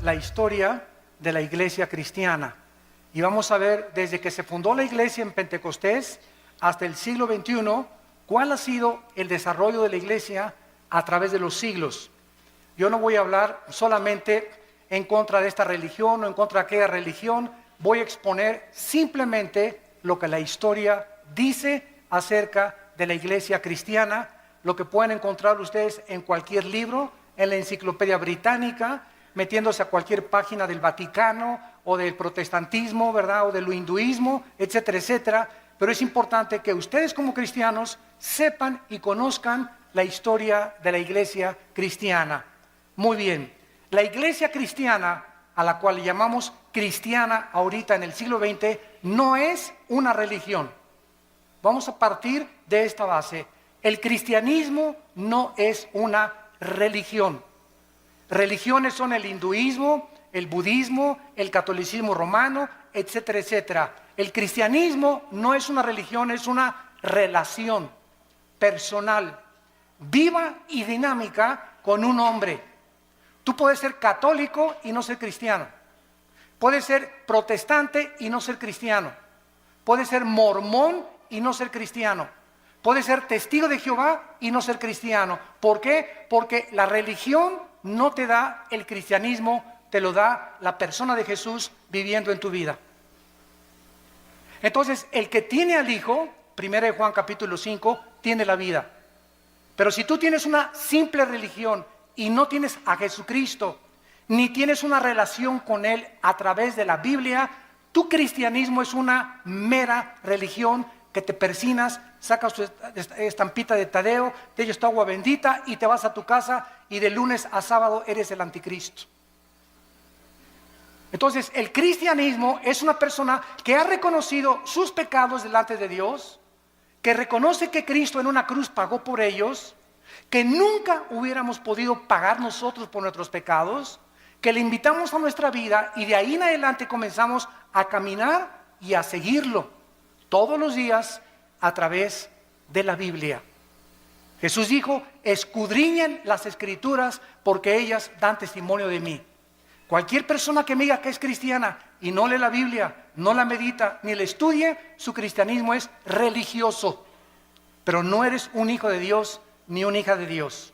la historia de la iglesia cristiana. Y vamos a ver desde que se fundó la iglesia en Pentecostés hasta el siglo XXI, cuál ha sido el desarrollo de la iglesia a través de los siglos. Yo no voy a hablar solamente en contra de esta religión o en contra de aquella religión, voy a exponer simplemente lo que la historia dice acerca de la iglesia cristiana, lo que pueden encontrar ustedes en cualquier libro, en la Enciclopedia Británica, metiéndose a cualquier página del Vaticano o del protestantismo, ¿verdad? O del hinduismo, etcétera, etcétera. Pero es importante que ustedes como cristianos sepan y conozcan la historia de la iglesia cristiana. Muy bien, la iglesia cristiana, a la cual llamamos cristiana ahorita en el siglo XX, no es una religión. Vamos a partir de esta base. El cristianismo no es una religión. Religiones son el hinduismo, el budismo, el catolicismo romano, etcétera, etcétera. El cristianismo no es una religión, es una relación personal, viva y dinámica con un hombre. Tú puedes ser católico y no ser cristiano. Puedes ser protestante y no ser cristiano. Puedes ser mormón y no ser cristiano. Puedes ser testigo de Jehová y no ser cristiano. ¿Por qué? Porque la religión no te da el cristianismo, te lo da la persona de Jesús viviendo en tu vida. Entonces, el que tiene al Hijo, 1 Juan capítulo 5, tiene la vida. Pero si tú tienes una simple religión y no tienes a Jesucristo, ni tienes una relación con Él a través de la Biblia, tu cristianismo es una mera religión que te persinas, sacas tu estampita de Tadeo, te echas tu agua bendita y te vas a tu casa y de lunes a sábado eres el anticristo. Entonces, el cristianismo es una persona que ha reconocido sus pecados delante de Dios, que reconoce que Cristo en una cruz pagó por ellos, que nunca hubiéramos podido pagar nosotros por nuestros pecados, que le invitamos a nuestra vida y de ahí en adelante comenzamos a caminar y a seguirlo todos los días a través de la Biblia. Jesús dijo: escudriñen las Escrituras porque ellas dan testimonio de mí. Cualquier persona que me diga que es cristiana y no lee la Biblia, no la medita, ni la estudie, su cristianismo es religioso. Pero no eres un hijo de Dios ni una hija de Dios.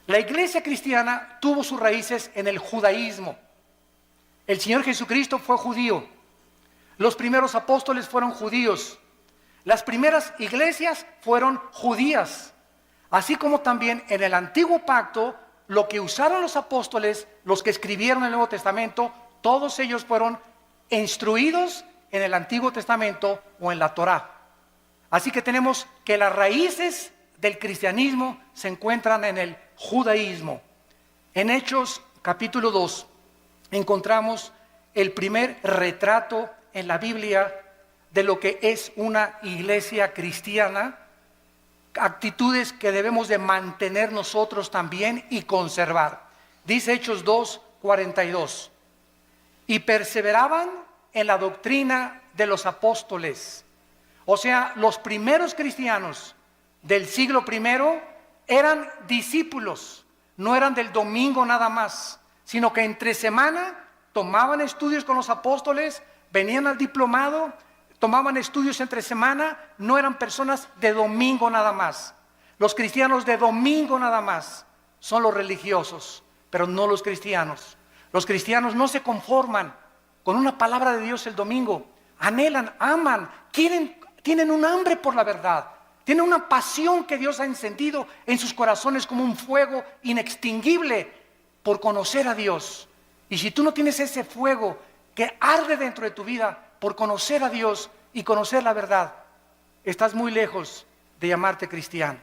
La iglesia cristiana tuvo sus raíces en el judaísmo. El Señor Jesucristo fue judío. Los primeros apóstoles fueron judíos. Las primeras iglesias fueron judías. Así como también en el antiguo pacto, lo que usaron los apóstoles, los que escribieron el Nuevo Testamento, todos ellos fueron instruidos en el Antiguo Testamento o en la Torá. Así que tenemos que las raíces del cristianismo se encuentran en el judaísmo. En Hechos capítulo 2 encontramos el primer retrato en la Biblia de lo que es una iglesia cristiana, actitudes que debemos de mantener nosotros también y conservar. Dice Hechos 2:42, y perseveraban en la doctrina de los apóstoles. O sea, los primeros cristianos del siglo I eran discípulos, no eran del domingo nada más, sino que entre semana tomaban estudios con los apóstoles, venían al diplomado, tomaban estudios entre semana, no eran personas de domingo nada más. Los cristianos de domingo nada más son los religiosos, pero no los cristianos. Los cristianos no se conforman con una palabra de Dios el domingo, anhelan, aman, tienen un hambre por la verdad, tienen una pasión que Dios ha encendido en sus corazones como un fuego inextinguible por conocer a Dios. Y si tú no tienes ese fuego que arde dentro de tu vida por conocer a Dios y conocer la verdad, estás muy lejos de llamarte cristiano.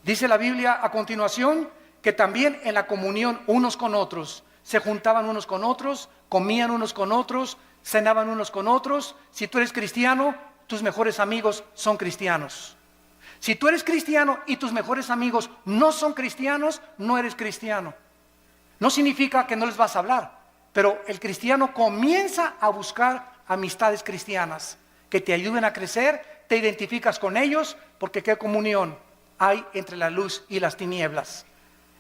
Dice la Biblia a continuación que también en la comunión unos con otros, se juntaban unos con otros, comían unos con otros, cenaban unos con otros. Si tú eres cristiano, tus mejores amigos son cristianos. Si tú eres cristiano y tus mejores amigos no son cristianos, no eres cristiano. No significa que no les vas a hablar, pero el cristiano comienza a buscar amistades cristianas que te ayuden a crecer, te identificas con ellos, porque qué comunión hay entre la luz y las tinieblas.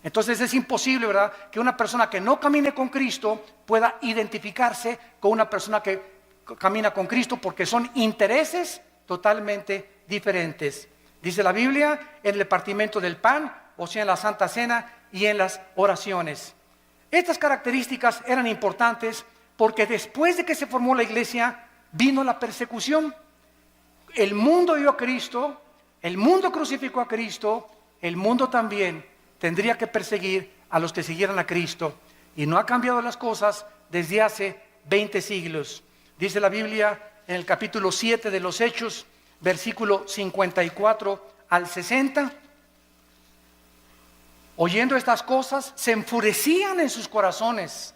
Entonces es imposible, ¿verdad?, que una persona que no camine con Cristo pueda identificarse con una persona que camina con Cristo, porque son intereses totalmente diferentes. Dice la Biblia, en el partimiento del pan, o sea, en la Santa Cena y en las oraciones. Estas características eran importantes porque después de que se formó la iglesia, vino la persecución. El mundo dio a Cristo, el mundo crucificó a Cristo, el mundo también tendría que perseguir a los que siguieran a Cristo. Y no ha cambiado las cosas desde hace 20 siglos. Dice la Biblia en el capítulo 7 de los Hechos, versículo 54 al 60. Oyendo estas cosas, se enfurecían en sus corazones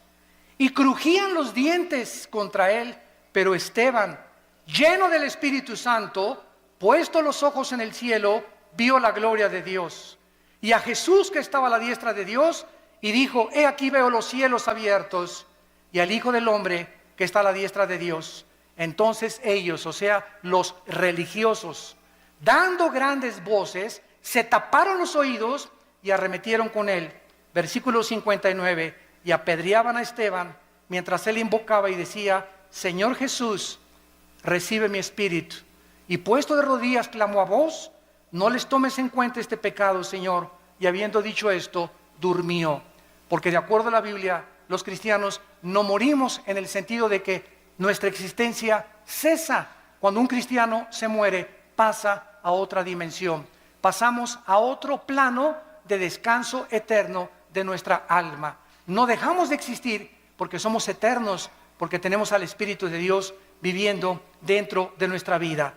y crujían los dientes contra él. Pero Esteban, lleno del Espíritu Santo, puesto los ojos en el cielo, vio la gloria de Dios y a Jesús que estaba a la diestra de Dios, y dijo: he aquí veo los cielos abiertos y al Hijo del Hombre que está a la diestra de Dios. Entonces ellos, o sea, los religiosos, dando grandes voces, se taparon los oídos y arremetieron con él. Versículo 59, y apedreaban a Esteban mientras él invocaba y decía: Señor Jesús, recibe mi espíritu. Y puesto de rodillas clamó a voz: no les tomes en cuenta este pecado, Señor. Y habiendo dicho esto, durmió. Porque de acuerdo a la Biblia, los cristianos no morimos en el sentido de que nuestra existencia cesa. Cuando un cristiano se muere, pasa a otra dimensión. Pasamos a otro plano de descanso eterno de nuestra alma. No dejamos de existir porque somos eternos, porque tenemos al Espíritu de Dios viviendo dentro de nuestra vida.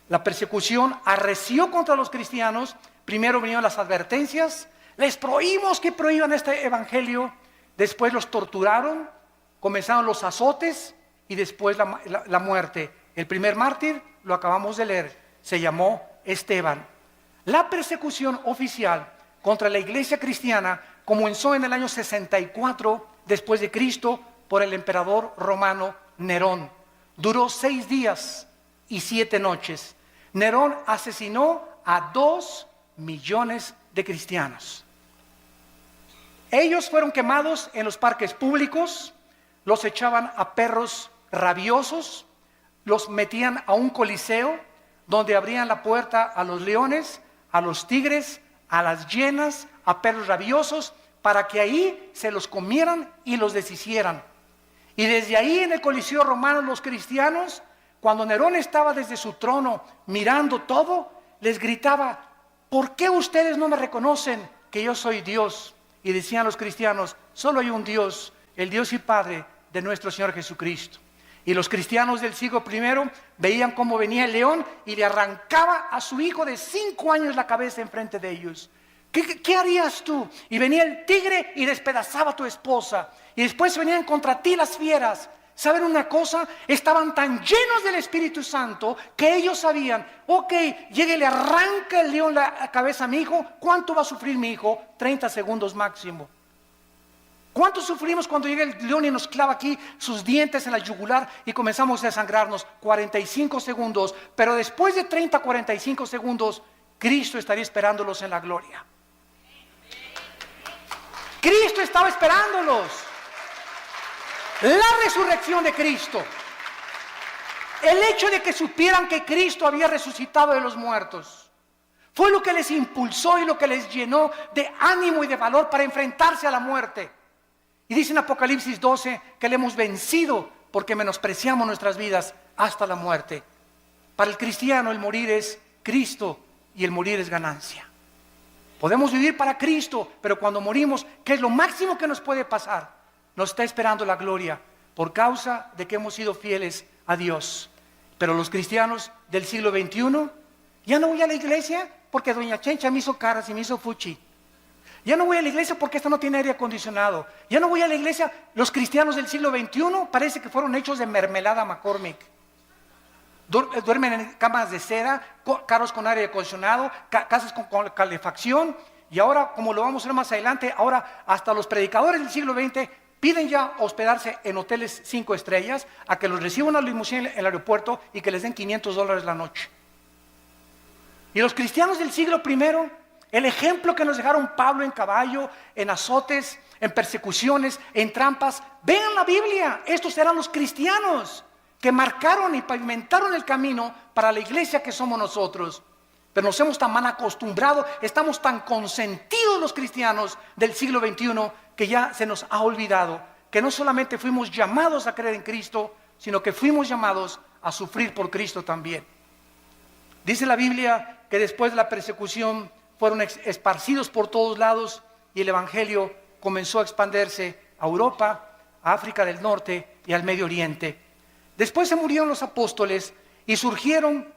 La persecución arreció contra los cristianos. Primero vinieron las advertencias, les prohibimos que prohíban este evangelio. Después los torturaron, comenzaron los azotes y después la muerte. El primer mártir, lo acabamos de leer, se llamó Esteban. La persecución oficial contra la iglesia cristiana comenzó en el año 64 después de Cristo por el emperador romano Nerón. Duró 6 días y 7 noches. Nerón asesinó a 2 millones de cristianos. Ellos fueron quemados en los parques públicos, los echaban a perros rabiosos, los metían a un coliseo donde abrían la puerta a los leones, a los tigres, a las hienas, a perros rabiosos, para que ahí se los comieran y los deshicieran. Y desde ahí en el Coliseo romano, los cristianos, cuando Nerón estaba desde su trono mirando todo, les gritaba: ¿por qué ustedes no me reconocen que yo soy Dios? Y decían los cristianos: solo hay un Dios, el Dios y Padre de nuestro Señor Jesucristo. Y los cristianos del siglo I veían cómo venía el león y le arrancaba a su hijo de 5 años la cabeza enfrente de ellos. ¿Qué harías tú? Y venía el tigre y despedazaba a tu esposa. Y después venían contra ti las fieras. ¿Saben una cosa? Estaban tan llenos del Espíritu Santo que ellos sabían: ok, llegue y le arranca el león la cabeza a mi hijo. ¿Cuánto va a sufrir mi hijo? 30 segundos máximo. ¿Cuánto sufrimos cuando llega el león y nos clava aquí sus dientes en la yugular y comenzamos a desangrarnos? 45 segundos. Pero después de 30, 45 segundos, Cristo estaría esperándolos en la gloria. Cristo estaba esperándolos. La resurrección de Cristo, el hecho de que supieran que Cristo había resucitado de los muertos, fue lo que les impulsó y lo que les llenó de ánimo y de valor para enfrentarse a la muerte. Y dice en Apocalipsis 12 que le hemos vencido porque menospreciamos nuestras vidas hasta la muerte. Para el cristiano el morir es Cristo y el morir es ganancia. Podemos vivir para Cristo, pero cuando morimos, ¿qué es lo máximo que nos puede pasar? Nos está esperando la gloria por causa de que hemos sido fieles a Dios. Pero los cristianos del siglo XXI, ya no voy a la iglesia porque doña Chencha me hizo caras y me hizo fuchi. Ya no voy a la iglesia porque esta no tiene aire acondicionado. Ya no voy a la iglesia. Los cristianos del siglo XXI parece que fueron hechos de mermelada McCormick. Duermen en camas de seda, carros con aire acondicionado, casas con calefacción. Y ahora, como lo vamos a ver más adelante, ahora hasta los predicadores del siglo XX piden ya hospedarse en hoteles 5 estrellas, a que los reciban a la limusina en el aeropuerto y que les den $500 la noche. Y los cristianos del siglo I El ejemplo que nos dejaron Pablo en caballo, en azotes, en persecuciones, en trampas. Vean la Biblia, estos eran los cristianos que marcaron y pavimentaron el camino para la iglesia que somos nosotros. Pero nos hemos tan mal acostumbrado, estamos tan consentidos los cristianos del siglo XXI que ya se nos ha olvidado que no solamente fuimos llamados a creer en Cristo, sino que fuimos llamados a sufrir por Cristo también. Dice la Biblia que después de la persecución fueron esparcidos por todos lados y el evangelio comenzó a expandirse a Europa, a África del Norte y al Medio Oriente. Después se murieron los apóstoles y surgieron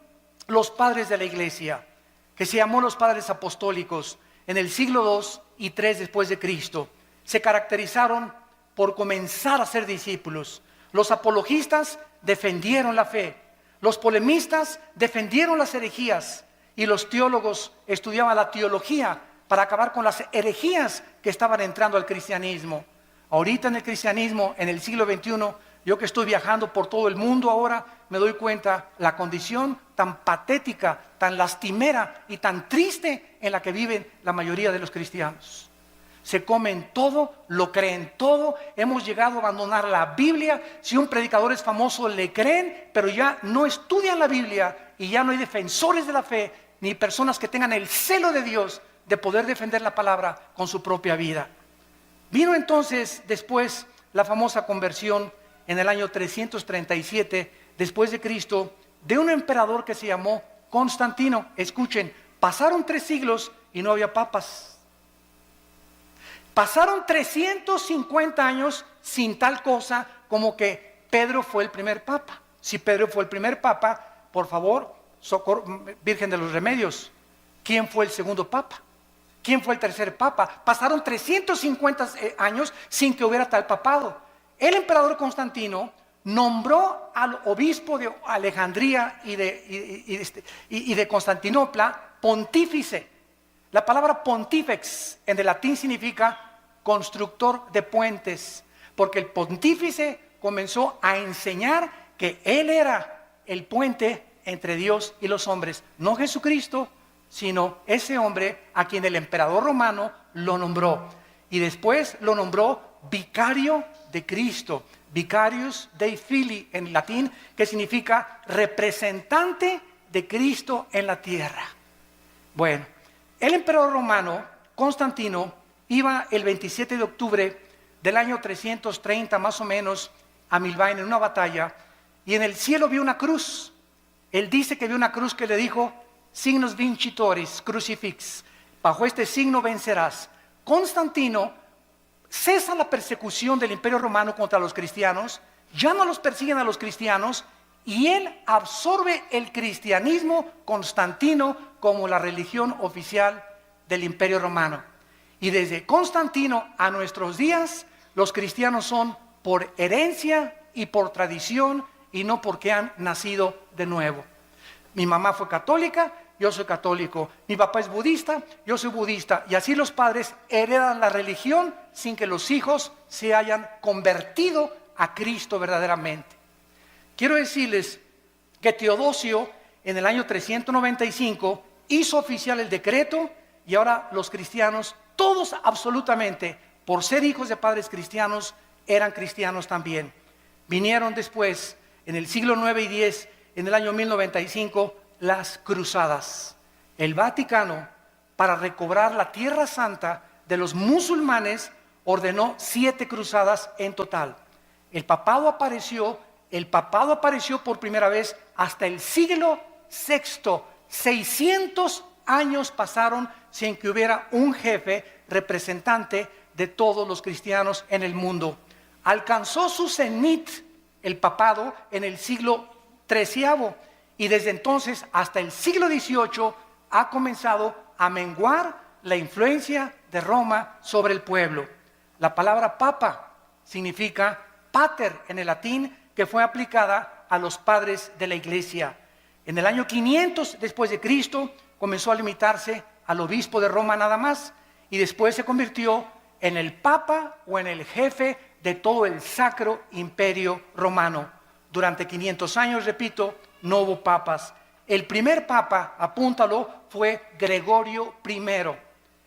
los padres de la iglesia, que se llamó los padres apostólicos en el siglo II y III después de Cristo. Se caracterizaron por comenzar a ser discípulos. Los apologistas defendieron la fe, los polemistas defendieron las herejías y los teólogos estudiaban la teología para acabar con las herejías que estaban entrando al cristianismo. Ahorita en el cristianismo, en el siglo XXI, yo que estoy viajando por todo el mundo ahora, me doy cuenta la condición tan patética, tan lastimera y tan triste en la que viven la mayoría de los cristianos. Se comen todo, lo creen todo, hemos llegado a abandonar la Biblia. Si un predicador es famoso le creen, pero ya no estudian la Biblia y ya no hay defensores de la fe, ni personas que tengan el celo de Dios de poder defender la palabra con su propia vida. Vino entonces después la famosa conversión en el año 337 después de Cristo de un emperador que se llamó Constantino. Escuchen, pasaron 3 siglos y no había papas. Pasaron 350 años sin tal cosa como que Pedro fue el primer papa. Si Pedro fue el primer papa, por favor, Virgen de los Remedios, ¿quién fue el segundo papa? ¿Quién fue el tercer papa? Pasaron 350 años sin que hubiera tal papado. El emperador Constantino nombró al obispo de Alejandría y de Constantinopla pontífice. La palabra pontífex en el latín significa constructor de puentes, porque el pontífice comenzó a enseñar que él era el puente entre Dios y los hombres, no Jesucristo, sino ese hombre a quien el emperador romano lo nombró. Y después lo nombró vicario de Cristo, vicarius Dei Filii en latín, que significa representante de Cristo en la tierra. Bueno, el emperador romano, Constantino, iba el 27 de octubre del año 330 más o menos a Milvain en una batalla, y en el cielo vio una cruz. Él dice que vio una cruz que le dijo, signos vincitoris crucifix, bajo este signo vencerás. Constantino cesa la persecución del imperio romano contra los cristianos, ya no los persiguen a los cristianos, y él absorbe el cristianismo constantino como la religión oficial del imperio romano. Y desde Constantino a nuestros días, los cristianos son por herencia y por tradición y no porque han nacido de nuevo. Mi mamá fue católica, yo soy católico. Mi papá es budista, yo soy budista. Y así los padres heredan la religión sin que los hijos se hayan convertido a Cristo verdaderamente. Quiero decirles que Teodosio en el año 395 hizo oficial el decreto y ahora los cristianos, todos absolutamente, por ser hijos de padres cristianos, eran cristianos también. Vinieron después, en el siglo IX y X, en el año 1095, las cruzadas. El Vaticano, para recobrar la Tierra Santa de los musulmanes, ordenó 7 cruzadas en total. El papado apareció por primera vez hasta el siglo VI. 600 años pasaron sin que hubiera un jefe representante de todos los cristianos en el mundo. Alcanzó su cenit el papado en el siglo XIII y desde entonces hasta el siglo XVIII ha comenzado a menguar la influencia de Roma sobre el pueblo. La palabra papa significa pater en el latín, que fue aplicada a los padres de la iglesia. En el año 500 después de Cristo comenzó a limitarse al obispo de Roma nada más y después se convirtió en el papa o en el jefe de todo el sacro imperio romano. Durante 500 años, repito, no hubo papas. El primer papa, apúntalo, fue Gregorio I.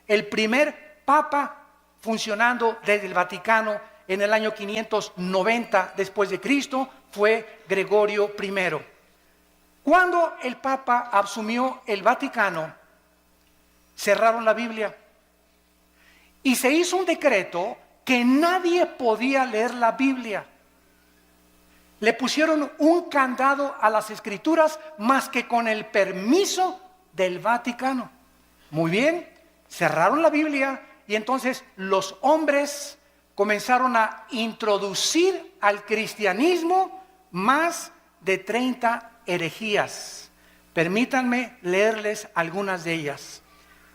El primer papa funcionando desde el Vaticano en el año 590 después de Cristo fue Gregorio I. Cuando el papa asumió el Vaticano, cerraron la Biblia y se hizo un decreto que nadie podía leer la Biblia. Le pusieron un candado a las escrituras más que con el permiso del Vaticano. Muy bien, cerraron la Biblia y entonces los hombres comenzaron a introducir al cristianismo más de 30 herejías. Permítanme leerles algunas de ellas.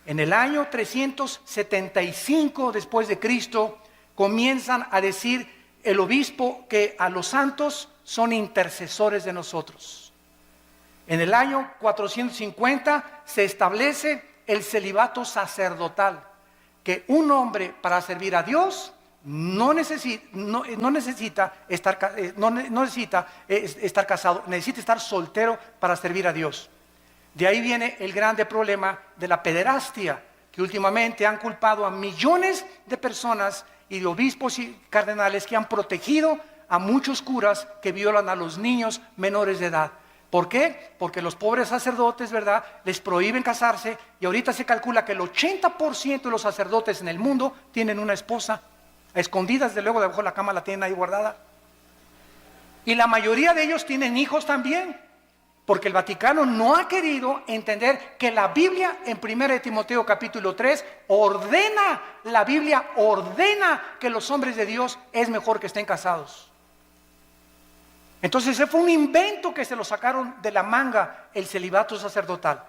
En el año 375 después de Cristo comienzan a decir el obispo que a los santos son intercesores de nosotros. En el año 450 se establece el celibato sacerdotal, que un hombre para servir a Dios no necesita estar casado, necesita estar soltero para servir a Dios. De ahí viene el grande problema de la pederastia, que últimamente han culpado a millones de personas y de obispos y cardenales que han protegido a muchos curas que violan a los niños menores de edad. ¿Por qué? Porque los pobres sacerdotes, ¿verdad?, les prohíben casarse y ahorita se calcula que el 80% de los sacerdotes en el mundo tienen una esposa. A escondidas, de luego, debajo de la cama la tienen ahí guardada. Y la mayoría de ellos tienen hijos también, porque el Vaticano no ha querido entender que la Biblia en 1 Timoteo capítulo 3 la Biblia ordena que los hombres de Dios es mejor que estén casados. Entonces ese fue un invento que se lo sacaron de la manga, el celibato sacerdotal.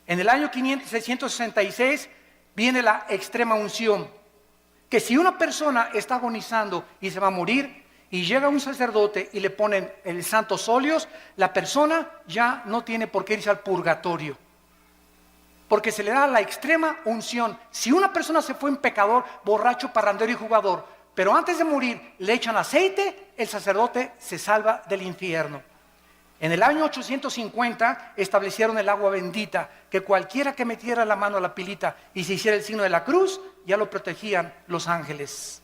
En el año 666 viene la extrema unción, que si una persona está agonizando y se va a morir y llega un sacerdote y le ponen el santos óleos, la persona ya no tiene por qué irse al purgatorio, porque se le da la extrema unción. Si una persona se fue en pecador, borracho, parrandero y jugador, pero antes de morir le echan aceite, el sacerdote se salva del infierno. En el año 850 establecieron el agua bendita, que cualquiera que metiera la mano a la pilita y se hiciera el signo de la cruz, ya lo protegían los ángeles.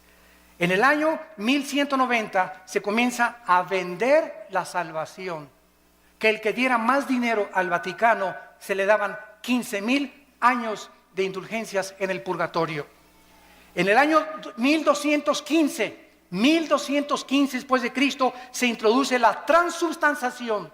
En el año 1190 se comienza a vender la salvación, que el que diera más dinero al Vaticano se le daban 15,000 años de indulgencias en el purgatorio. En el año 1215 después de Cristo, se introduce la transubstanciación,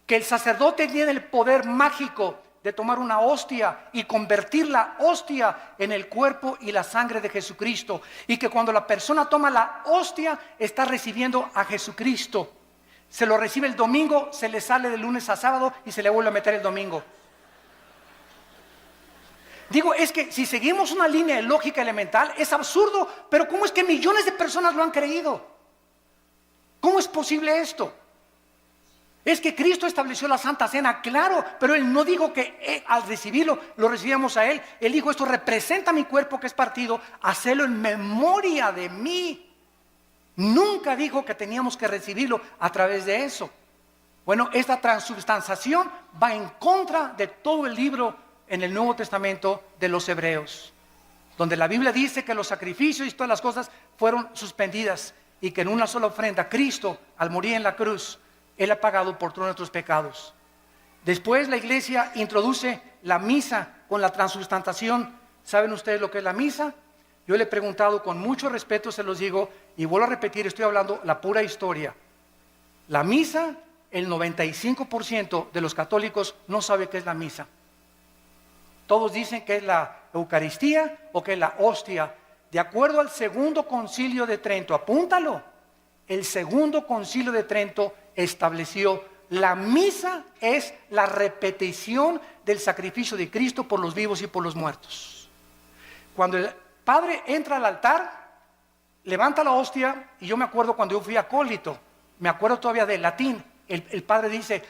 que el sacerdote tiene el poder mágico de tomar una hostia y convertir la hostia en el cuerpo y la sangre de Jesucristo, y que cuando la persona toma la hostia está recibiendo a Jesucristo. Se lo recibe el domingo, se le sale de lunes a sábado y se le vuelve a meter el domingo. Digo, es que si seguimos una línea de lógica elemental es absurdo, pero ¿cómo es que millones de personas lo han creído? ¿Cómo es posible esto? Es que Cristo estableció la Santa Cena, claro, pero Él no dijo que al recibirlo lo recibíamos a Él. Él dijo, esto representa mi cuerpo que es partido, hacelo en memoria de mí. Nunca dijo que teníamos que recibirlo a través de eso. Bueno, esta transubstanciación va en contra de todo el libro en el Nuevo Testamento de los Hebreos, donde la Biblia dice que los sacrificios y todas las cosas fueron suspendidas y que en una sola ofrenda Cristo, al morir en la cruz, Él ha pagado por todos nuestros pecados. Después la iglesia introduce la misa con la transubstanciación. ¿Saben ustedes lo que es la misa? Yo le he preguntado con mucho respeto, se los digo, y vuelvo a repetir, estoy hablando la pura historia. La misa, el 95% de los católicos no sabe qué es la misa. Todos dicen que es la Eucaristía o que es la hostia. De acuerdo al Segundo Concilio de Trento, apúntalo, el Segundo Concilio de Trento estableció la misa es la repetición del sacrificio de Cristo por los vivos y por los muertos. Cuando el padre entra al altar, levanta la hostia, y yo me acuerdo cuando yo fui acólito, me acuerdo todavía del latín, el padre dice,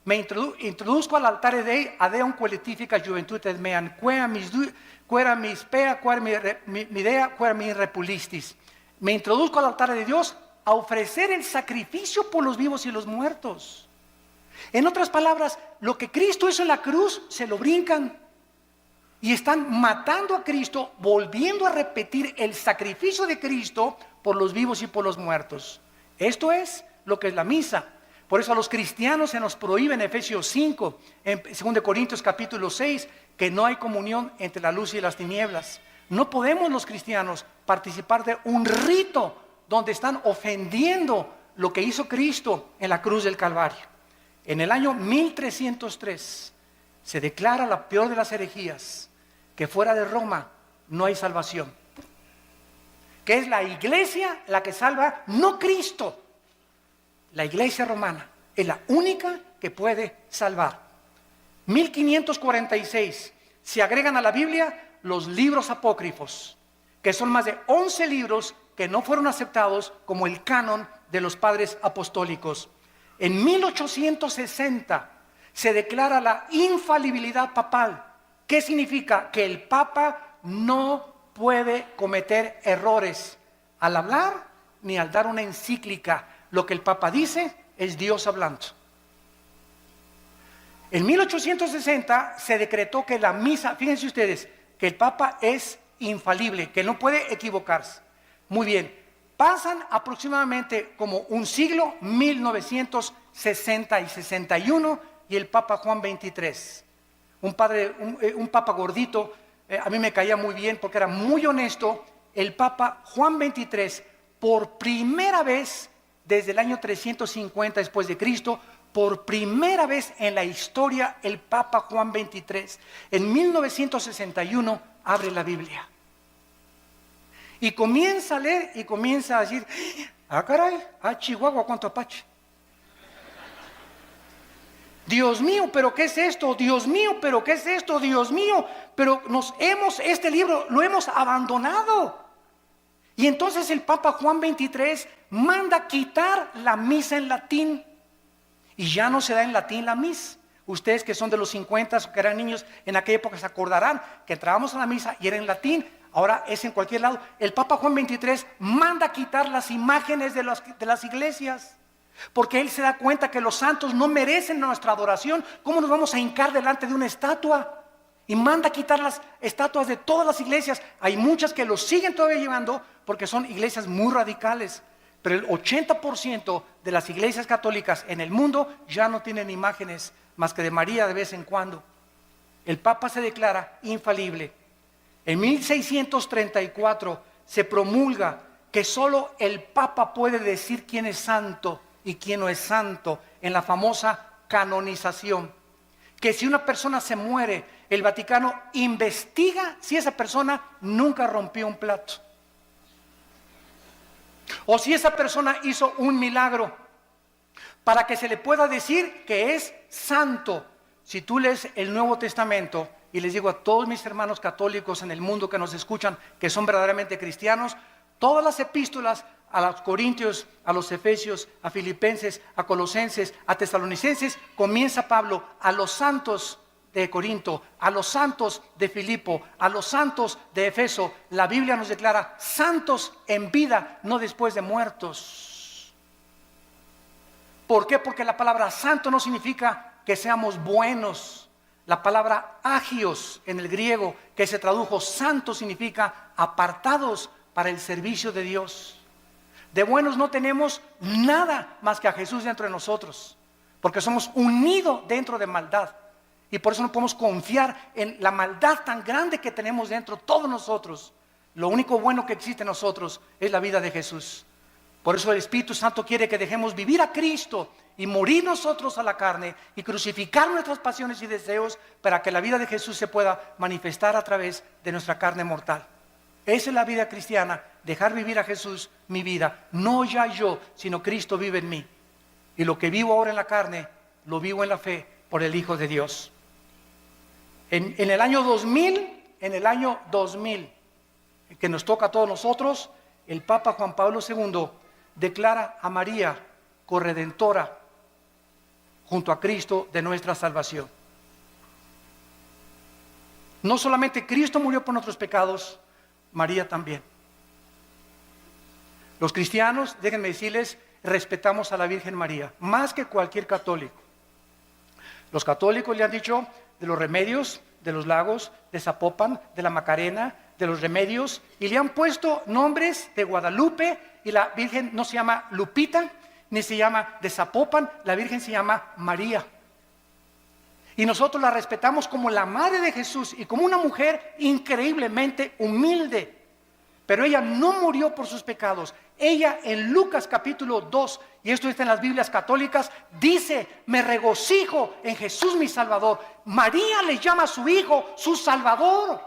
me introduzco al altar de adeum qualifica juventudes meam, quera mis pea, quera mi idea, quera mi repulistis. Me introduzco al altar de Dios a ofrecer el sacrificio por los vivos y los muertos. En otras palabras, lo que Cristo hizo en la cruz, se lo brincan. Y están matando a Cristo, volviendo a repetir el sacrificio de Cristo por los vivos y por los muertos. Esto es lo que es la misa. Por eso a los cristianos se nos prohíbe en Efesios 5, en 2 Corintios capítulo 6, que no hay comunión entre la luz y las tinieblas. No podemos los cristianos participar de un rito donde están ofendiendo lo que hizo Cristo en la cruz del Calvario. En el año 1303 se declara la peor de las herejías, que fuera de Roma no hay salvación. Que es la iglesia la que salva, no Cristo. La iglesia romana es la única que puede salvar. 1546 se agregan a la Biblia los libros apócrifos, que son más de 11 libros que no fueron aceptados como el canon de los padres apostólicos. En 1860 se declara la infalibilidad papal. ¿Qué significa? Que el Papa no puede cometer errores al hablar ni al dar una encíclica. Lo que el Papa dice es Dios hablando. En 1860 se decretó que la misa, fíjense ustedes, que el Papa es infalible, que no puede equivocarse. Muy bien, pasan aproximadamente como un siglo, 1960 y 61, y el Papa Juan XXIII, un Papa gordito, a mí me caía muy bien porque era muy honesto. El Papa Juan XXIII, por primera vez desde el año 350 después de Cristo, por primera vez en la historia, el Papa Juan XXIII, en 1961, abre la Biblia. Y comienza a leer y comienza a decir, ah caray, ah Chihuahua, cuánto apache. Dios mío, pero ¿qué es esto? Dios mío, pero ¿qué es esto? Dios mío, pero este libro lo hemos abandonado. Y entonces el Papa Juan XXIII manda quitar la misa en latín. Y ya no se da en latín la misa. Ustedes que son de los 50 o que eran niños en aquella época se acordarán que entrábamos a la misa y era en latín. Ahora es en cualquier lado. El Papa Juan XXIII manda quitar las imágenes de las iglesias, porque él se da cuenta que los santos no merecen nuestra adoración. ¿Cómo nos vamos a hincar delante de una estatua? Y manda quitar las estatuas de todas las iglesias. Hay muchas que los siguen todavía llevando porque son iglesias muy radicales. Pero el 80% de las iglesias católicas en el mundo ya no tienen imágenes más que de María de vez en cuando. El Papa se declara infalible. En 1634 se promulga que solo el Papa puede decir quién es santo y quién no es santo en la famosa canonización. Que si una persona se muere, el Vaticano investiga si esa persona nunca rompió un plato, o si esa persona hizo un milagro, para que se le pueda decir que es santo. Si tú lees el Nuevo Testamento, y les digo a todos mis hermanos católicos en el mundo que nos escuchan, que son verdaderamente cristianos, todas las epístolas a los Corintios, a los Efesios, a Filipenses, a Colosenses, a Tesalonicenses, comienza Pablo a los santos de Corinto, a los santos de Filipo, a los santos de Efeso. La Biblia nos declara santos en vida, no después de muertos. ¿Por qué? Porque la palabra santo no significa que seamos buenos. La palabra agios en el griego, que se tradujo santo, significa apartados para el servicio de Dios. De buenos no tenemos nada más que a Jesús dentro de nosotros, porque somos unidos dentro de maldad. Y por eso no podemos confiar en la maldad tan grande que tenemos dentro todos nosotros. Lo único bueno que existe en nosotros es la vida de Jesús. Por eso el Espíritu Santo quiere que dejemos vivir a Cristo y morir nosotros a la carne y crucificar nuestras pasiones y deseos para que la vida de Jesús se pueda manifestar a través de nuestra carne mortal. Esa es la vida cristiana, dejar vivir a Jesús mi vida. No ya yo, sino Cristo vive en mí. Y lo que vivo ahora en la carne, lo vivo en la fe por el Hijo de Dios. En el año 2000, que nos toca a todos nosotros, el Papa Juan Pablo II declara a María corredentora junto a Cristo de nuestra salvación. No solamente Cristo murió por nuestros pecados, María también. Los cristianos, déjenme decirles, respetamos a la Virgen María más que cualquier católico. Los católicos le han dicho de los Remedios, de los Lagos, de Zapopan, de la Macarena, de los Remedios, y le han puesto nombres de Guadalupe, y la Virgen no se llama Lupita, ni se llama de Zapopan, la Virgen se llama María. Y nosotros la respetamos como la madre de Jesús y como una mujer increíblemente humilde. Pero ella no murió por sus pecados. Ella en Lucas capítulo 2, y esto está en las Biblias católicas, dice: me regocijo en Jesús mi Salvador. María le llama a su hijo su Salvador.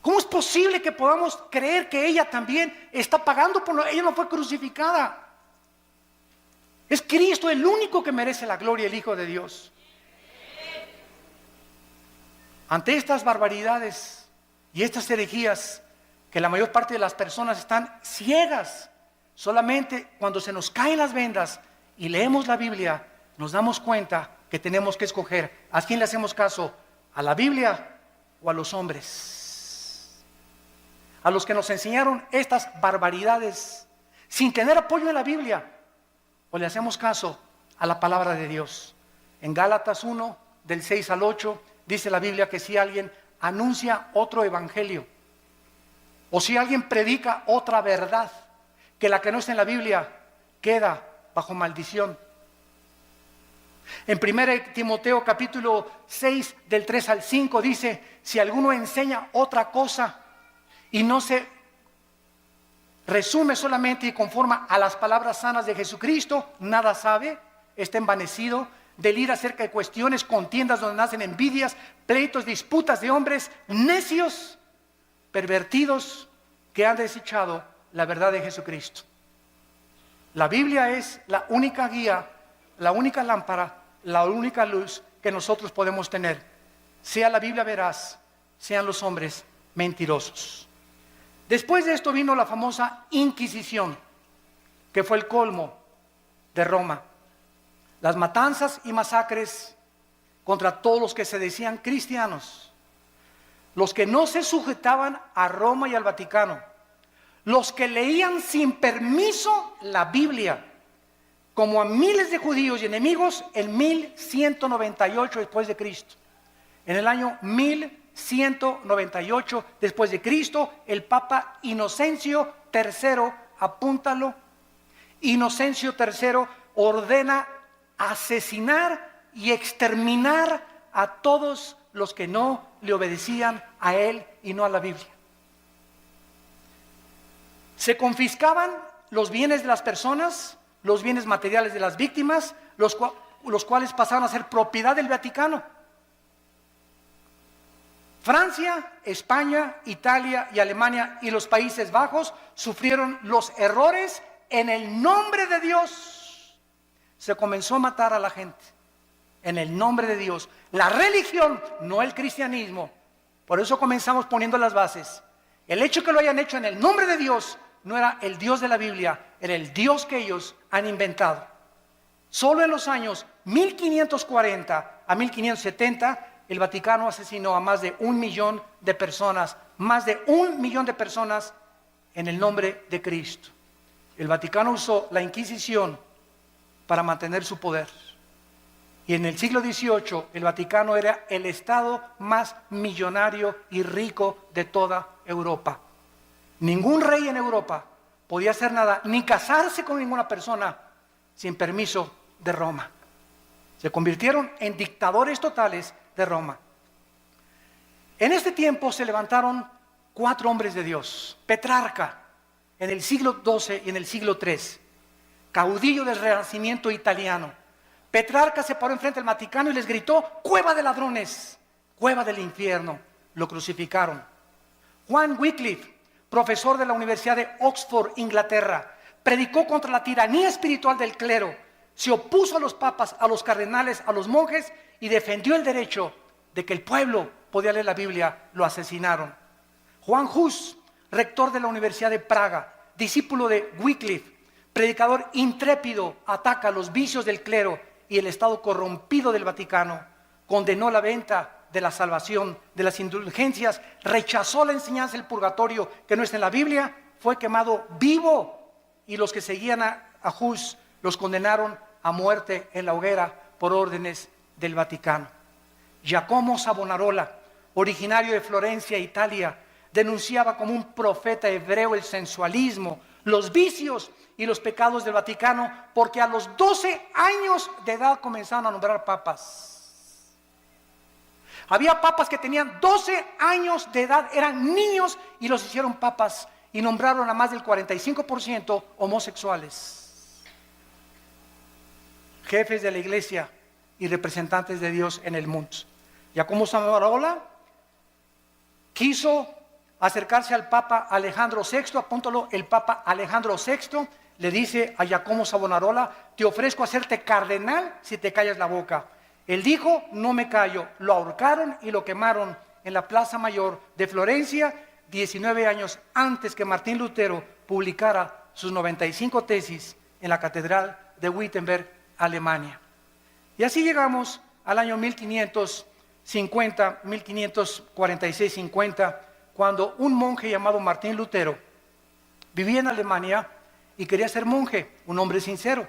¿Cómo es posible que podamos creer que ella también está pagando por lo? Ella no fue crucificada. Es Cristo el único que merece la gloria, el Hijo de Dios. Ante estas barbaridades y estas herejías, que la mayor parte de las personas están ciegas, solamente cuando se nos caen las vendas y leemos la Biblia, nos damos cuenta que tenemos que escoger a quién le hacemos caso, a la Biblia o a los hombres, a los que nos enseñaron estas barbaridades sin tener apoyo en la Biblia, o le hacemos caso a la palabra de Dios. En Gálatas 1, del 6 al 8, dice la Biblia que si alguien anuncia otro evangelio, o si alguien predica otra verdad que la que no está en la Biblia, queda bajo maldición. En 1 Timoteo capítulo 6, del 3 al 5 dice: si alguno enseña otra cosa y no se resume solamente y conforma a las palabras sanas de Jesucristo, nada sabe, está envanecido, delira acerca de cuestiones, contiendas donde nacen envidias, pleitos, disputas de hombres necios, pervertidos, que han desechado la verdad de Jesucristo. La Biblia es la única guía, la única lámpara, la única luz que nosotros podemos tener. Sea la Biblia veraz, sean los hombres mentirosos. Después de esto vino la famosa Inquisición, que fue el colmo de Roma. Las matanzas y masacres contra todos los que se decían cristianos, los que no se sujetaban a Roma y al Vaticano, los que leían sin permiso la Biblia, como a miles de judíos y enemigos en 1198 después de Cristo. En el año 1198 después de Cristo, el Papa Inocencio III, apúntalo, Inocencio III ordena asesinar y exterminar a todos los que no le obedecían a él y no a la Biblia. Se confiscaban los bienes de las personas, los bienes materiales de las víctimas, los cuales pasaron a ser propiedad del Vaticano. Francia, España, Italia y Alemania y los Países Bajos sufrieron los errores en el nombre de Dios. Se comenzó a matar a la gente en el nombre de Dios. La religión, no el cristianismo. Por eso comenzamos poniendo las bases. El hecho que lo hayan hecho en el nombre de Dios no era el Dios de la Biblia, era el Dios que ellos han inventado. Solo en los años 1540 a 1570, el Vaticano asesinó a más de 1 millón de personas, más de 1 millón de personas en el nombre de Cristo. El Vaticano usó la Inquisición para mantener su poder. Y en el siglo XVIII, el Vaticano era el estado más millonario y rico de toda Europa. Ningún rey en Europa podía hacer nada, ni casarse con ninguna persona sin permiso de Roma. Se convirtieron en dictadores totales de Roma. En este tiempo se levantaron 4 hombres de Dios. Petrarca, en el siglo XII y en el siglo III, caudillo del Renacimiento italiano. Petrarca se paró enfrente del Vaticano y les gritó: cueva de ladrones, cueva del infierno. Lo crucificaron. Juan Wycliffe, profesor de la Universidad de Oxford, Inglaterra, predicó contra la tiranía espiritual del clero, se opuso a los papas, a los cardenales, a los monjes y defendió el derecho de que el pueblo podía leer la Biblia. Lo asesinaron. Juan Hus, rector de la Universidad de Praga, discípulo de Wycliffe, predicador intrépido, ataca los vicios del clero y el estado corrompido del Vaticano, condenó la venta de la salvación, de las indulgencias, rechazó la enseñanza del purgatorio que no está en la Biblia, fue quemado vivo, y los que seguían a Hus los condenaron a muerte en la hoguera por órdenes del Vaticano. Giacomo Savonarola, originario de Florencia, Italia, denunciaba como un profeta hebreo el sensualismo, los vicios y los pecados del Vaticano, porque a los 12 años de edad comenzaron a nombrar papas. Había papas que tenían 12 años de edad, eran niños y los hicieron papas y nombraron a más del 45% homosexuales. Jefes de la iglesia y representantes de Dios en el mundo. Giacomo Savonarola quiso acercarse al Papa Alejandro VI, apúntalo, el Papa Alejandro VI le dice a Giacomo Savonarola: te ofrezco hacerte cardenal si te callas la boca. Él dijo: no me callo. Lo ahorcaron y lo quemaron en la Plaza Mayor de Florencia, 19 años antes que Martín Lutero publicara sus 95 tesis en la Catedral de Wittenberg, Alemania. Y así llegamos al año 1546-50, cuando un monje llamado Martín Lutero vivía en Alemania y quería ser monje, un hombre sincero.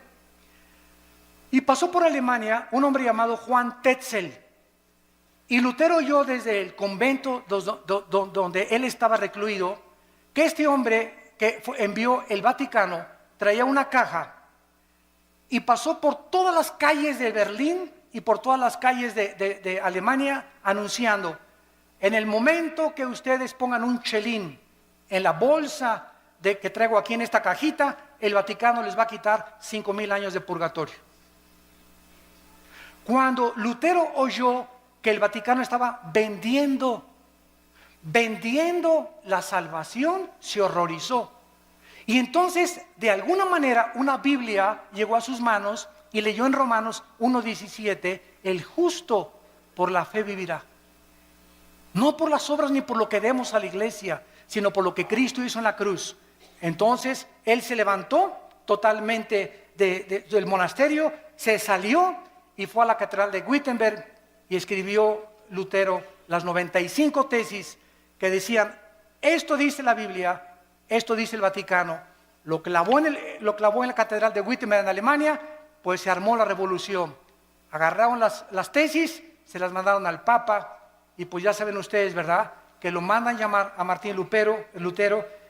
Y pasó por Alemania un hombre llamado Juan Tetzel. Y Lutero oyó desde el convento donde él estaba recluido que este hombre que envió el Vaticano traía una caja y pasó por todas las calles de Berlín y por todas las calles de Alemania anunciando: en el momento que ustedes pongan un chelín en la bolsa que traigo aquí en esta cajita, el Vaticano les va a quitar 5,000 años de purgatorio. Cuando Lutero oyó que el Vaticano estaba vendiendo la salvación, se horrorizó. Y entonces, de alguna manera, una Biblia llegó a sus manos y leyó en Romanos 1:17: el justo por la fe vivirá. No por las obras ni por lo que demos a la iglesia, sino por lo que Cristo hizo en la cruz. Entonces, él se levantó totalmente del monasterio, se salió y fue a la catedral de Wittenberg y escribió Lutero las 95 tesis que decían: esto dice la Biblia, esto dice el Vaticano. Lo clavó en la catedral de Wittenberg en Alemania, pues se armó la revolución. Agarraron las tesis, se las mandaron al Papa, y pues ya saben ustedes, ¿verdad?, que lo mandan llamar a Martín Lutero,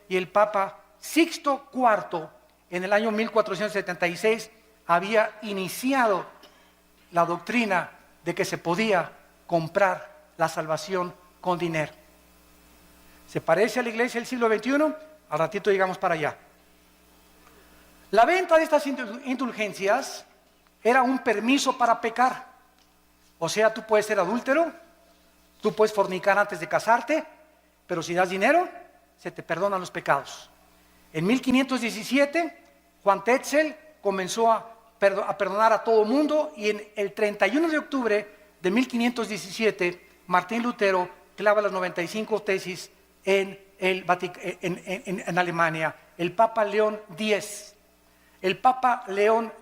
y el Papa Sixto IV en el año 1476 había iniciado la doctrina de que se podía comprar la salvación con dinero. ¿Se parece a la iglesia del siglo XXI? Al ratito llegamos para allá. La venta de estas indulgencias era un permiso para pecar. O sea, tú puedes ser adúltero, tú puedes fornicar antes de casarte, pero si das dinero, se te perdonan los pecados. En 1517, Juan Tetzel comenzó a perdonar a todo mundo, y en el 31 de octubre de 1517, Martín Lutero clava las 95 tesis en Alemania. El Papa León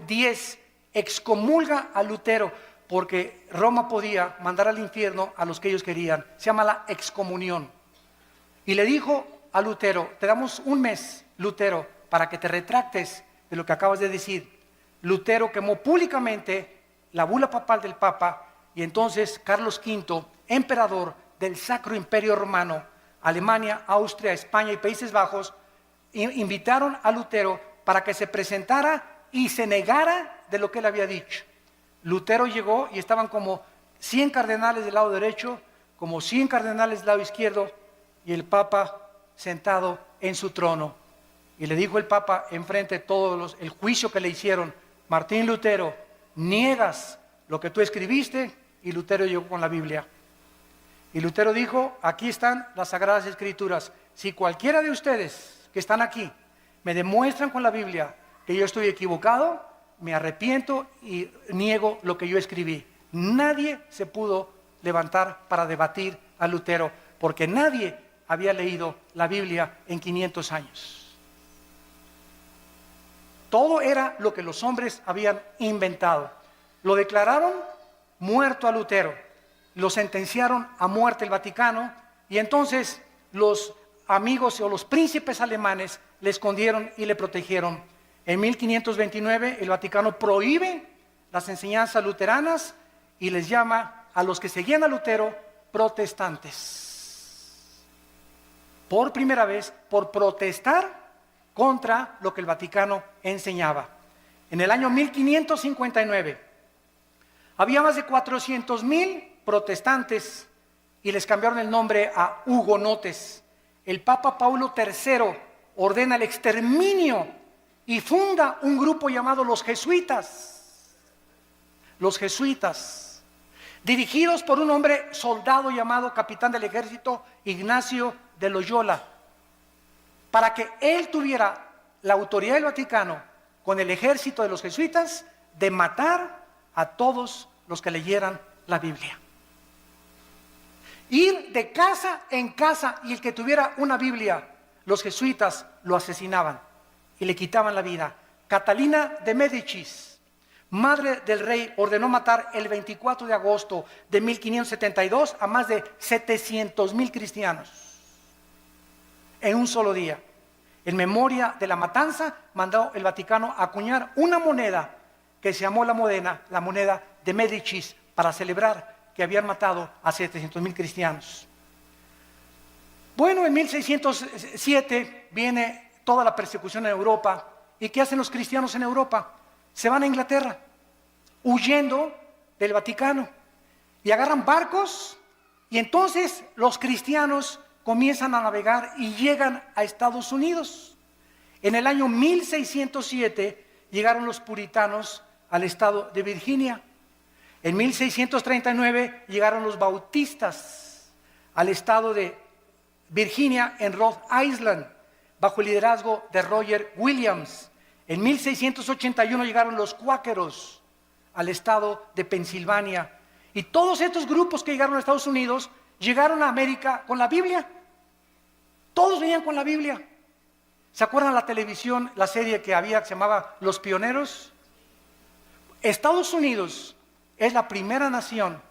X excomulga a Lutero porque Roma podía mandar al infierno a los que ellos querían. Se llama la excomunión. Y le dijo a Lutero: te damos un mes, Lutero, para que te retractes de lo que acabas de decir. Lutero quemó públicamente la bula papal del Papa, y entonces Carlos V, emperador del Sacro Imperio Romano, Alemania, Austria, España y Países Bajos, invitaron a Lutero para que se presentara y se negara de lo que él había dicho. Lutero llegó y estaban como 100 cardenales del lado derecho, como 100 cardenales del lado izquierdo, y el Papa sentado en su trono. Y le dijo el Papa enfrente de todos el juicio que le hicieron: Martín Lutero, niegas lo que tú escribiste. Y Lutero llegó con la Biblia. Y Lutero dijo: aquí están las Sagradas Escrituras. Si cualquiera de ustedes que están aquí me demuestran con la Biblia que yo estoy equivocado, me arrepiento y niego lo que yo escribí. Nadie se pudo levantar para debatir a Lutero, porque nadie había leído la Biblia en 500 años. Todo era lo que los hombres habían inventado. Lo declararon muerto a Lutero, lo sentenciaron a muerte el Vaticano, y entonces los amigos o los príncipes alemanes le escondieron y le protegieron. En 1529 el Vaticano prohíbe las enseñanzas luteranas y les llama a los que seguían a Lutero protestantes. Por primera vez, por protestar contra lo que el Vaticano enseñaba. En el año 1559 había más de 400,000 protestantes y les cambiaron el nombre a hugonotes. El Papa Paulo III ordena el exterminio y funda un grupo llamado los jesuitas. Los jesuitas, dirigidos por un hombre soldado llamado capitán del ejército Ignacio de Loyola, para que él tuviera la autoridad del Vaticano con el ejército de los jesuitas de matar a todos los que leyeran la Biblia. Ir de casa en casa y el que tuviera una Biblia, los jesuitas lo asesinaban y le quitaban la vida. Catalina de Médicis, madre del rey, ordenó matar el 24 de agosto de 1572 a más de 700,000 cristianos en un solo día. En memoria de la matanza, mandó el Vaticano acuñar una moneda que se llamó la moneda de Médicis, para celebrar que habían matado a 700,000 cristianos. Bueno, en 1607 viene toda la persecución en Europa. ¿Y qué hacen los cristianos en Europa? Se van a Inglaterra, huyendo del Vaticano, y agarran barcos, y entonces los cristianos comienzan a navegar y llegan a Estados Unidos. En el año 1607 llegaron los puritanos al estado de Virginia. En 1639 llegaron los bautistas al estado de Virginia en Rhode Island, bajo el liderazgo de Roger Williams. En 1681 llegaron los cuáqueros al estado de Pensilvania. Y todos estos grupos que llegaron a Estados Unidos llegaron a América con la Biblia. Todos venían con la Biblia. ¿Se acuerdan la televisión, la serie que había que se llamaba Los Pioneros? Estados Unidos es la primera nación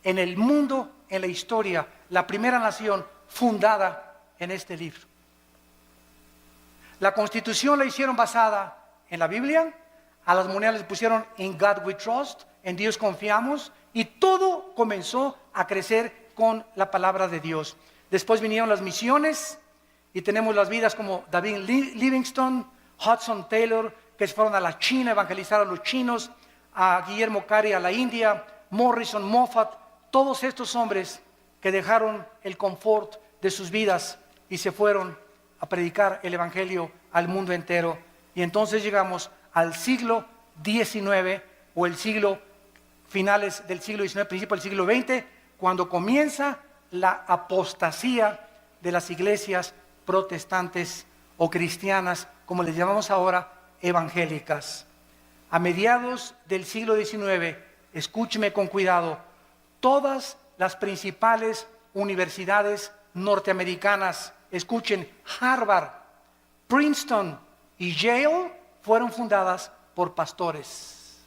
en el mundo, en la historia, la primera nación fundada en este libro. La Constitución la hicieron basada en la Biblia, a las monedas les pusieron In God We Trust, en Dios confiamos, y todo comenzó a crecer con la palabra de Dios. Después vinieron las misiones y tenemos las vidas como David Livingstone, Hudson Taylor, que se fueron a la China a evangelizar a los chinos, a Guillermo Carey a la India, Morrison, Moffat, todos estos hombres que dejaron el confort de sus vidas y se fueron a predicar el evangelio al mundo entero. Y entonces llegamos al siglo XIX, o el siglo, finales del siglo XIX, principio del siglo XX, cuando comienza la apostasía de las iglesias protestantes o cristianas, como les llamamos ahora, evangélicas. A mediados del siglo XIX, escúcheme con cuidado, todas las principales universidades norteamericanas, escuchen, Harvard, Princeton y Yale, fueron fundadas por pastores.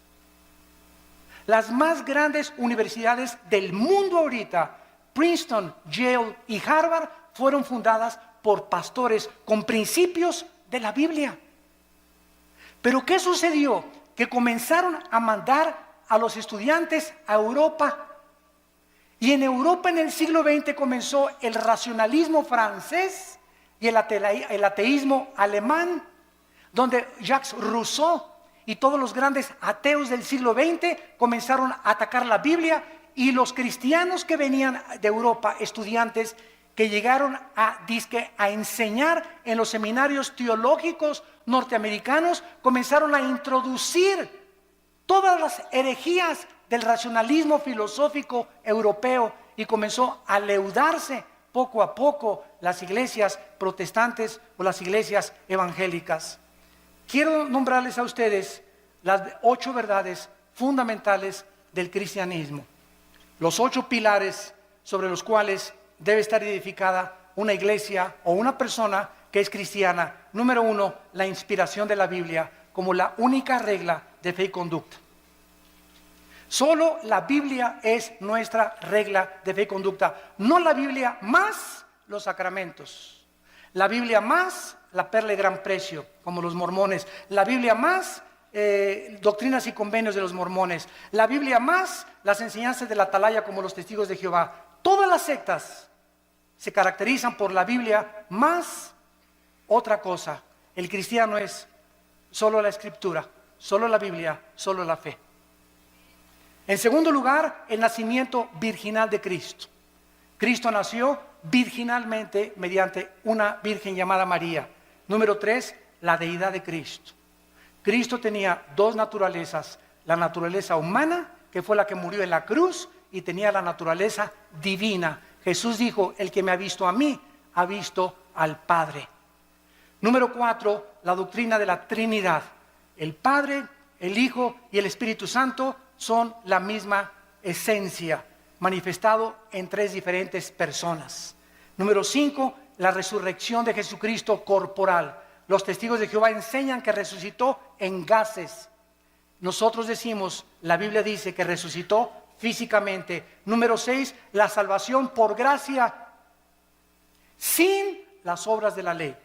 Las más grandes universidades del mundo ahorita, Princeton, Yale y Harvard, fueron fundadas por pastores con principios de la Biblia. Pero ¿qué sucedió? Que comenzaron a mandar a los estudiantes a Europa. Y en Europa en el siglo XX comenzó el racionalismo francés y el ateísmo alemán, donde Jacques Rousseau y todos los grandes ateos del siglo XX comenzaron a atacar la Biblia, y los cristianos que venían de Europa, estudiantes que llegaron a enseñar en los seminarios teológicos norteamericanos, comenzaron a introducir todas las herejías del racionalismo filosófico europeo, y comenzó a leudarse poco a poco las iglesias protestantes o las iglesias evangélicas. Quiero nombrarles a ustedes las 8 verdades fundamentales del cristianismo, los 8 pilares sobre los cuales debe estar edificada una iglesia o una persona que es cristiana. Número 1, la inspiración de la Biblia como la única regla de fe y conducta. Solo la Biblia es nuestra regla de fe y conducta, no la Biblia más los sacramentos, la Biblia más la perla de gran precio, como los mormones, la Biblia más doctrinas y convenios de los mormones, la Biblia más las enseñanzas de la atalaya como los testigos de Jehová. Todas las sectas se caracterizan por la Biblia más otra cosa. El cristiano es solo la escritura, solo la Biblia, solo la fe. En segundo lugar, el nacimiento virginal de Cristo. Cristo nació virginalmente mediante una virgen llamada María. Número 3, la deidad de Cristo. Cristo tenía dos naturalezas, la naturaleza humana, que fue la que murió en la cruz, y tenía la naturaleza divina. Jesús dijo, el que me ha visto a mí, ha visto al Padre. Número 4, la doctrina de la Trinidad. El Padre, el Hijo y el Espíritu Santo son la misma esencia, manifestado en tres diferentes personas. Número 5, la resurrección de Jesucristo corporal. Los testigos de Jehová enseñan que resucitó en gases. Nosotros decimos, la Biblia dice que resucitó físicamente. Número 6, la salvación por gracia sin las obras de la ley.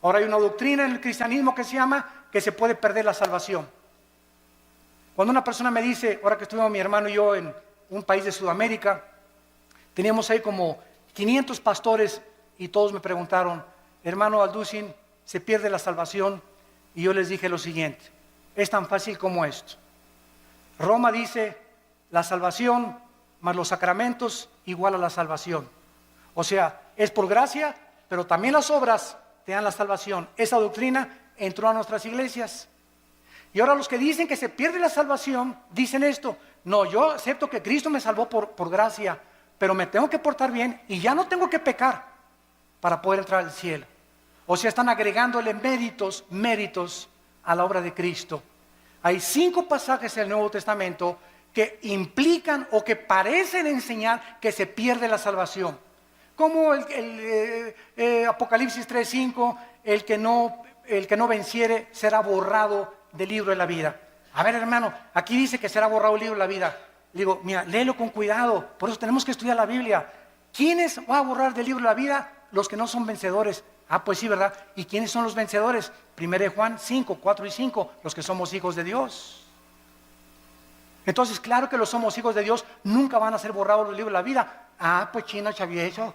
Ahora hay una doctrina en el cristianismo que se llama que se puede perder la salvación. Cuando una persona me dice, ahora que estuvimos mi hermano y yo en un país de Sudamérica, teníamos ahí como 500 pastores y todos me preguntaron, hermano Alducin, ¿se pierde la salvación? Y yo les dije lo siguiente, es tan fácil como esto. Roma dice, la salvación más los sacramentos igual a la salvación. O sea, es por gracia, pero también las obras te dan la salvación. Esa doctrina entró a nuestras iglesias. Y ahora los que dicen que se pierde la salvación, dicen esto, no, yo acepto que Cristo me salvó por gracia, pero me tengo que portar bien y ya no tengo que pecar para poder entrar al cielo. O sea, están agregándole méritos a la obra de Cristo. Hay 5 pasajes en el Nuevo Testamento que implican o que parecen enseñar que se pierde la salvación. Como Apocalipsis 3:5, el que no venciere será borrado del libro de la vida. A ver, hermano, aquí dice que será borrado el libro de la vida. Le digo, mira, léelo con cuidado, por eso tenemos que estudiar la Biblia. ¿Quiénes va a borrar del libro de la vida? Los que no son vencedores. Ah, pues sí, ¿verdad? ¿Y quiénes son los vencedores? 1 Juan 5, 4 y 5, los que somos hijos de Dios. Entonces, claro que los somos hijos de Dios, nunca van a ser borrados del libro de la vida. Ah, pues chino, chavieso.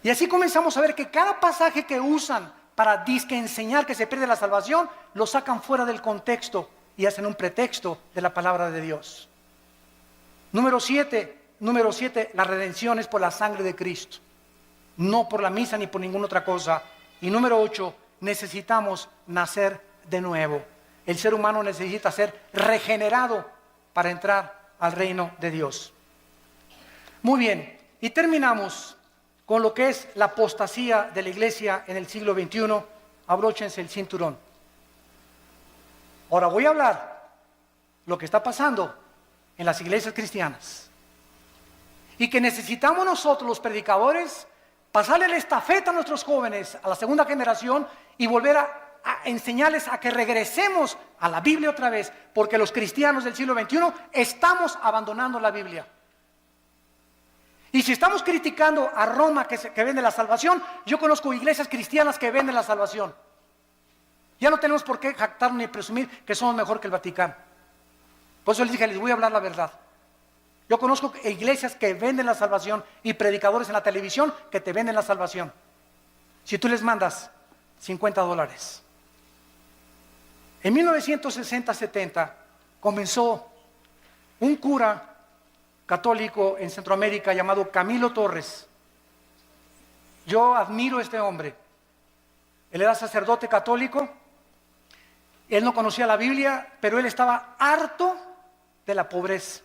Y así comenzamos a ver que cada pasaje que usan para disque enseñar que se pierde la salvación, lo sacan fuera del contexto y hacen un pretexto de la palabra de Dios. Número 7, la redención es por la sangre de Cristo, no por la misa ni por ninguna otra cosa. Y número 8, necesitamos nacer de nuevo. El ser humano necesita ser regenerado para entrar al reino de Dios. Muy bien, y terminamos con lo que es la apostasía de la iglesia en el siglo XXI. Abróchense el cinturón. Ahora voy a hablar lo que está pasando en las iglesias cristianas y que necesitamos nosotros los predicadores pasarle la estafeta a nuestros jóvenes, a la segunda generación, y volver a enseñarles a que regresemos a la Biblia otra vez, porque los cristianos del siglo XXI estamos abandonando la Biblia. Y si estamos criticando a Roma que vende la salvación, yo conozco iglesias cristianas que venden la salvación. Ya no tenemos por qué jactarnos ni presumir que somos mejor que el Vaticano. Por eso les dije, les voy a hablar la verdad. Yo conozco iglesias que venden la salvación y predicadores en la televisión que te venden la salvación. Si tú les mandas $50. En 1960-70 comenzó un cura católico en Centroamérica llamado Camilo Torres. Yo admiro a este hombre. Él era sacerdote católico. Él no conocía la Biblia, pero él estaba harto de la pobreza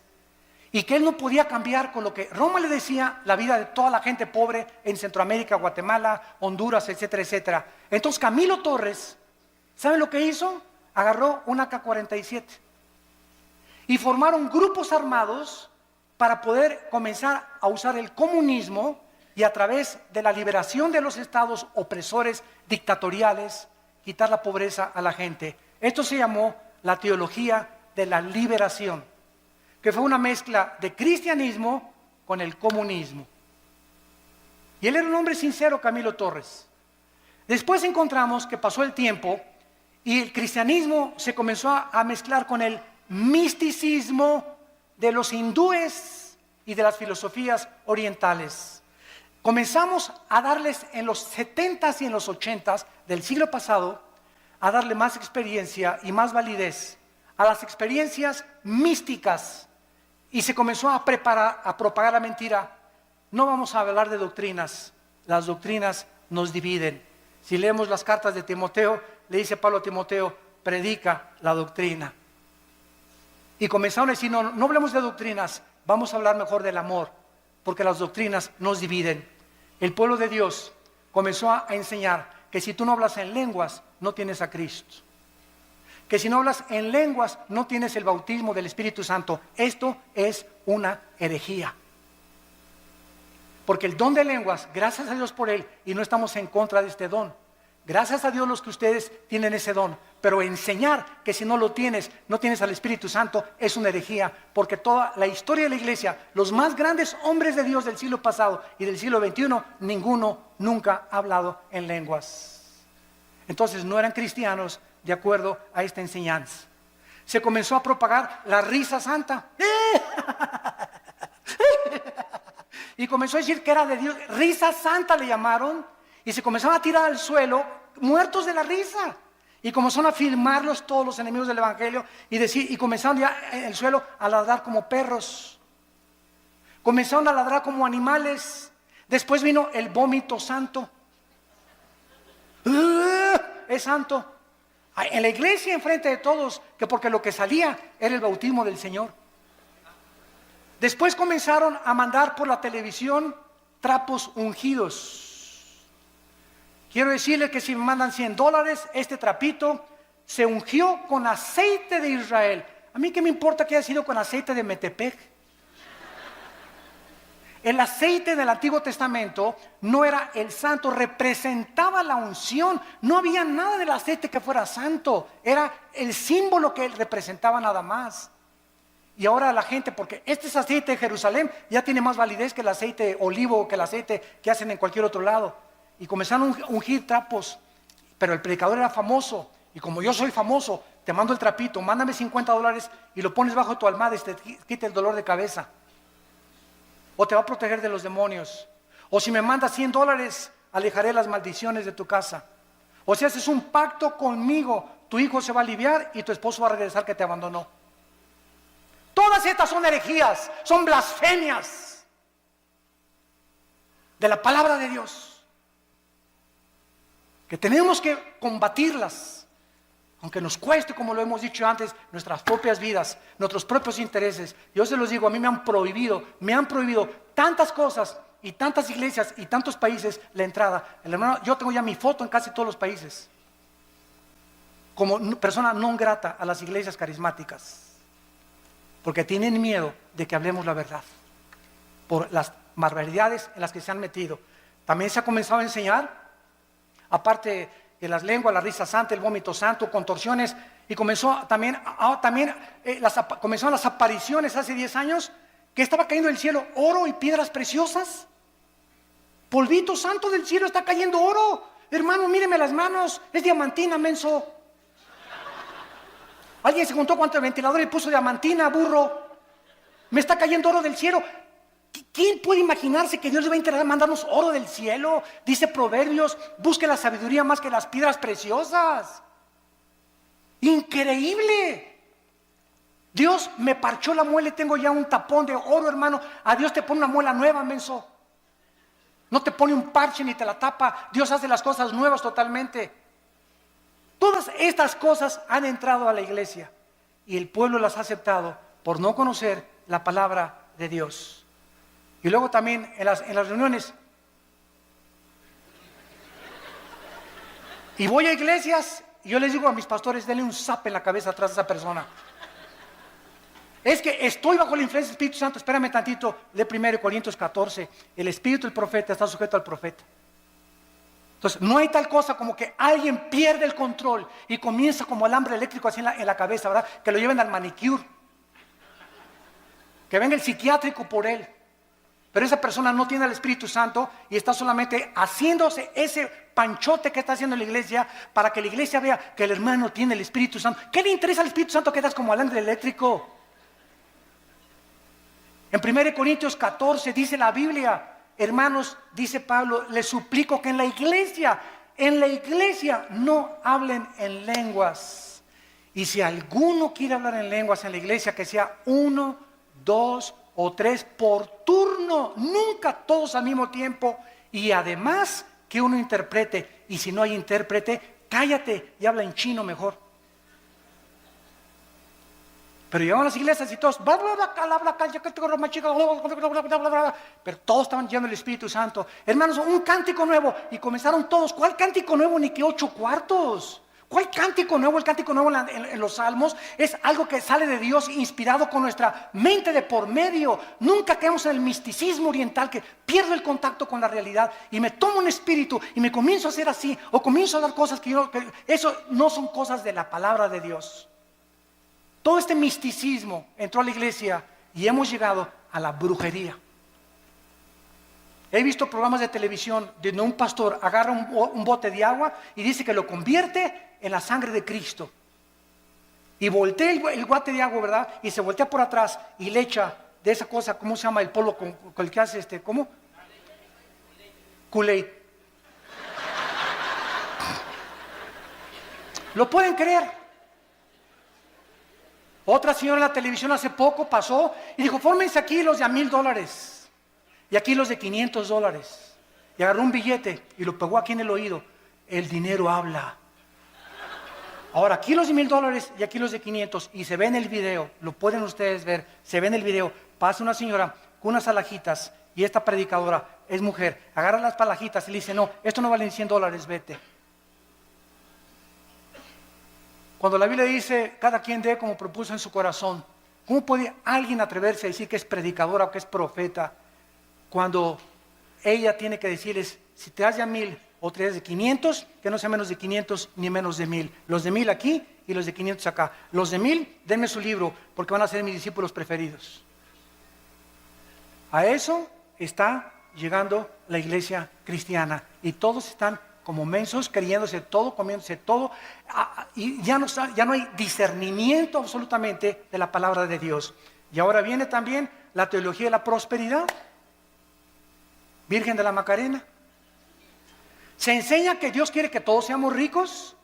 y que él no podía cambiar con lo que Roma le decía la vida de toda la gente pobre en Centroamérica, Guatemala, Honduras, etcétera, etcétera. Entonces Camilo Torres, ¿saben lo que hizo? Agarró una AK-47 y formaron grupos armados para poder comenzar a usar el comunismo y a través de la liberación de los estados opresores dictatoriales, quitar la pobreza a la gente. Esto se llamó la teología de la liberación, que fue una mezcla de cristianismo con el comunismo. Y él era un hombre sincero, Camilo Torres. Después encontramos que pasó el tiempo Y el cristianismo se comenzó a mezclar con el misticismo de los hindúes y de las filosofías orientales. Comenzamos a darles en los 70s y en los 80s del siglo pasado, a darle más experiencia y más validez a las experiencias místicas, y se comenzó a propagar la mentira. No vamos a hablar de doctrinas, las doctrinas nos dividen. Si leemos las cartas de Timoteo, le dice Pablo a Timoteo, predica la doctrina. Y comenzaron a decir, no hablemos de doctrinas, vamos a hablar mejor del amor, porque las doctrinas nos dividen. El pueblo de Dios comenzó a enseñar que si tú no hablas en lenguas, no tienes a Cristo. Que si no hablas en lenguas, no tienes el bautismo del Espíritu Santo. Esto es una herejía. Porque el don de lenguas, gracias a Dios por él, y no estamos en contra de este don. Gracias a Dios los que ustedes tienen ese don. Pero enseñar que si no lo tienes, no tienes al Espíritu Santo, es una herejía. Porque toda la historia de la iglesia, los más grandes hombres de Dios del siglo pasado y del siglo XXI, ninguno nunca ha hablado en lenguas. Entonces no eran cristianos de acuerdo a esta enseñanza. Se comenzó a propagar la risa santa. Y comenzó a decir que era de Dios. Risa santa le llamaron. Y se comenzaron a tirar al suelo, muertos de la risa. Y comenzaron a filmarlos todos los enemigos del evangelio. Y comenzaron ya en el suelo a ladrar como perros. Comenzaron a ladrar como animales. Después vino el vómito santo. Es santo. En la iglesia, enfrente de todos, que porque lo que salía era el bautismo del Señor. Después comenzaron a mandar por la televisión trapos ungidos. Quiero decirles que si me mandan $100, este trapito se ungió con aceite de Israel. A mí qué me importa que haya sido con aceite de Metepec. El aceite del Antiguo Testamento no era el santo, representaba la unción. No había nada del aceite que fuera santo, era el símbolo que él representaba nada más. Y ahora la gente, porque este es aceite de Jerusalén, ya tiene más validez que el aceite olivo, que el aceite que hacen en cualquier otro lado. Y comenzaron a ungir trapos, pero el predicador era famoso. Y como yo soy famoso, te mando el trapito, mándame $50 y lo pones bajo tu almohada y te quita el dolor de cabeza. O te va a proteger de los demonios. O si me mandas $100, alejaré las maldiciones de tu casa. O si haces un pacto conmigo, tu hijo se va a aliviar y tu esposo va a regresar que te abandonó. Todas estas son herejías, son blasfemias de la palabra de Dios, que tenemos que combatirlas, aunque nos cueste, como lo hemos dicho antes, nuestras propias vidas, nuestros propios intereses. Yo se los digo, a mí me han prohibido tantas cosas y tantas iglesias y tantos países la entrada. Hermano, yo tengo ya mi foto en casi todos los países, como persona non grata a las iglesias carismáticas. Porque tienen miedo de que hablemos la verdad, por las barbaridades en las que se han metido. También se ha comenzado a enseñar, aparte de las lenguas, la risa santa, el vómito santo, contorsiones, y comenzaron las apariciones hace 10 años, que estaba cayendo del cielo oro y piedras preciosas. Polvito santo del cielo, está cayendo oro. Hermano, míreme las manos, es diamantina, menso. Alguien se contó cuánto el ventilador y puso diamantina, burro. Me está cayendo oro del cielo. ¿Quién puede imaginarse que Dios le va a interesar mandarnos oro del cielo? Dice Proverbios, busque la sabiduría más que las piedras preciosas. Increíble. Dios me parchó la muela y tengo ya un tapón de oro, hermano. A Dios te pone una muela nueva, menso. No te pone un parche ni te la tapa. Dios hace las cosas nuevas totalmente. Todas estas cosas han entrado a la iglesia y el pueblo las ha aceptado por no conocer la palabra de Dios. Y luego también en las reuniones. Y voy a iglesias y yo les digo a mis pastores, denle un zap en la cabeza atrás de esa persona. Es que estoy bajo la influencia del Espíritu Santo. Espérame tantito, de 1 Corintios 14. El espíritu del profeta está sujeto al profeta. Entonces, no hay tal cosa como que alguien pierde el control y comienza como alambre eléctrico así en la cabeza, ¿verdad? Que lo lleven al manicure. Que venga el psiquiátrico por él. Pero esa persona no tiene el Espíritu Santo y está solamente haciéndose ese panchote que está haciendo la iglesia para que la iglesia vea que el hermano tiene el Espíritu Santo. ¿Qué le interesa al Espíritu Santo que estás como alambre eléctrico? En 1 Corintios 14 dice la Biblia, hermanos, dice Pablo, les suplico que en la iglesia no hablen en lenguas. Y si alguno quiere hablar en lenguas en la iglesia, que sea 1, 2 o 3 por turno, nunca todos al mismo tiempo. Y además que uno interprete, y si no hay intérprete, cállate y habla en chino mejor. Pero llegaban a las iglesias y todos, pero todos estaban llenos del Espíritu Santo. Hermanos, un cántico nuevo. Y comenzaron todos. ¿Cuál cántico nuevo? Ni que 8 cuartos. ¿Cuál cántico nuevo? El cántico nuevo en los salmos es algo que sale de Dios, inspirado con nuestra mente de por medio. Nunca caemos en el misticismo oriental que pierdo el contacto con la realidad y me tomo un espíritu y me comienzo a hacer así, o comienzo a dar cosas que eso no son cosas de la palabra de Dios. Todo este misticismo entró a la iglesia y hemos llegado a la brujería. He visto programas de televisión donde un pastor agarra un bote de agua y dice que lo convierte en la sangre de Cristo. Y voltea el bote de agua, ¿verdad? Y se voltea por atrás y le echa de esa cosa, ¿cómo se llama el polvo con el que hace ¿cómo? Kool-Aid. ¿Lo pueden creer? Otra señora en la televisión hace poco pasó y dijo, fórmense aquí los de $1,000 y aquí los de $500. Y agarró un billete y lo pegó aquí en el oído. El dinero habla. Ahora aquí los de $1,000 y aquí los de 500. Y se ve en el video, lo pueden ustedes ver, se ve en el video. Pasa una señora con unas alhajitas y esta predicadora es mujer. Agarra las alhajitas y le dice, no, esto no vale $100, vete. Cuando la Biblia dice, cada quien dé como propuso en su corazón, ¿cómo puede alguien atreverse a decir que es predicadora o que es profeta cuando ella tiene que decirles, si te das ya 1,000 o te das de 500, que no sea menos de 500 ni menos de 1,000? Los de 1,000 aquí y los de 500 acá. Los de 1,000, denme su libro porque van a ser mis discípulos preferidos. A eso está llegando la iglesia cristiana y todos están como mensos, creyéndose todo, comiéndose todo, y ya no hay discernimiento absolutamente de la palabra de Dios. Y ahora viene también la teología de la prosperidad. Virgen de la Macarena. Se enseña que Dios quiere que todos seamos ricos,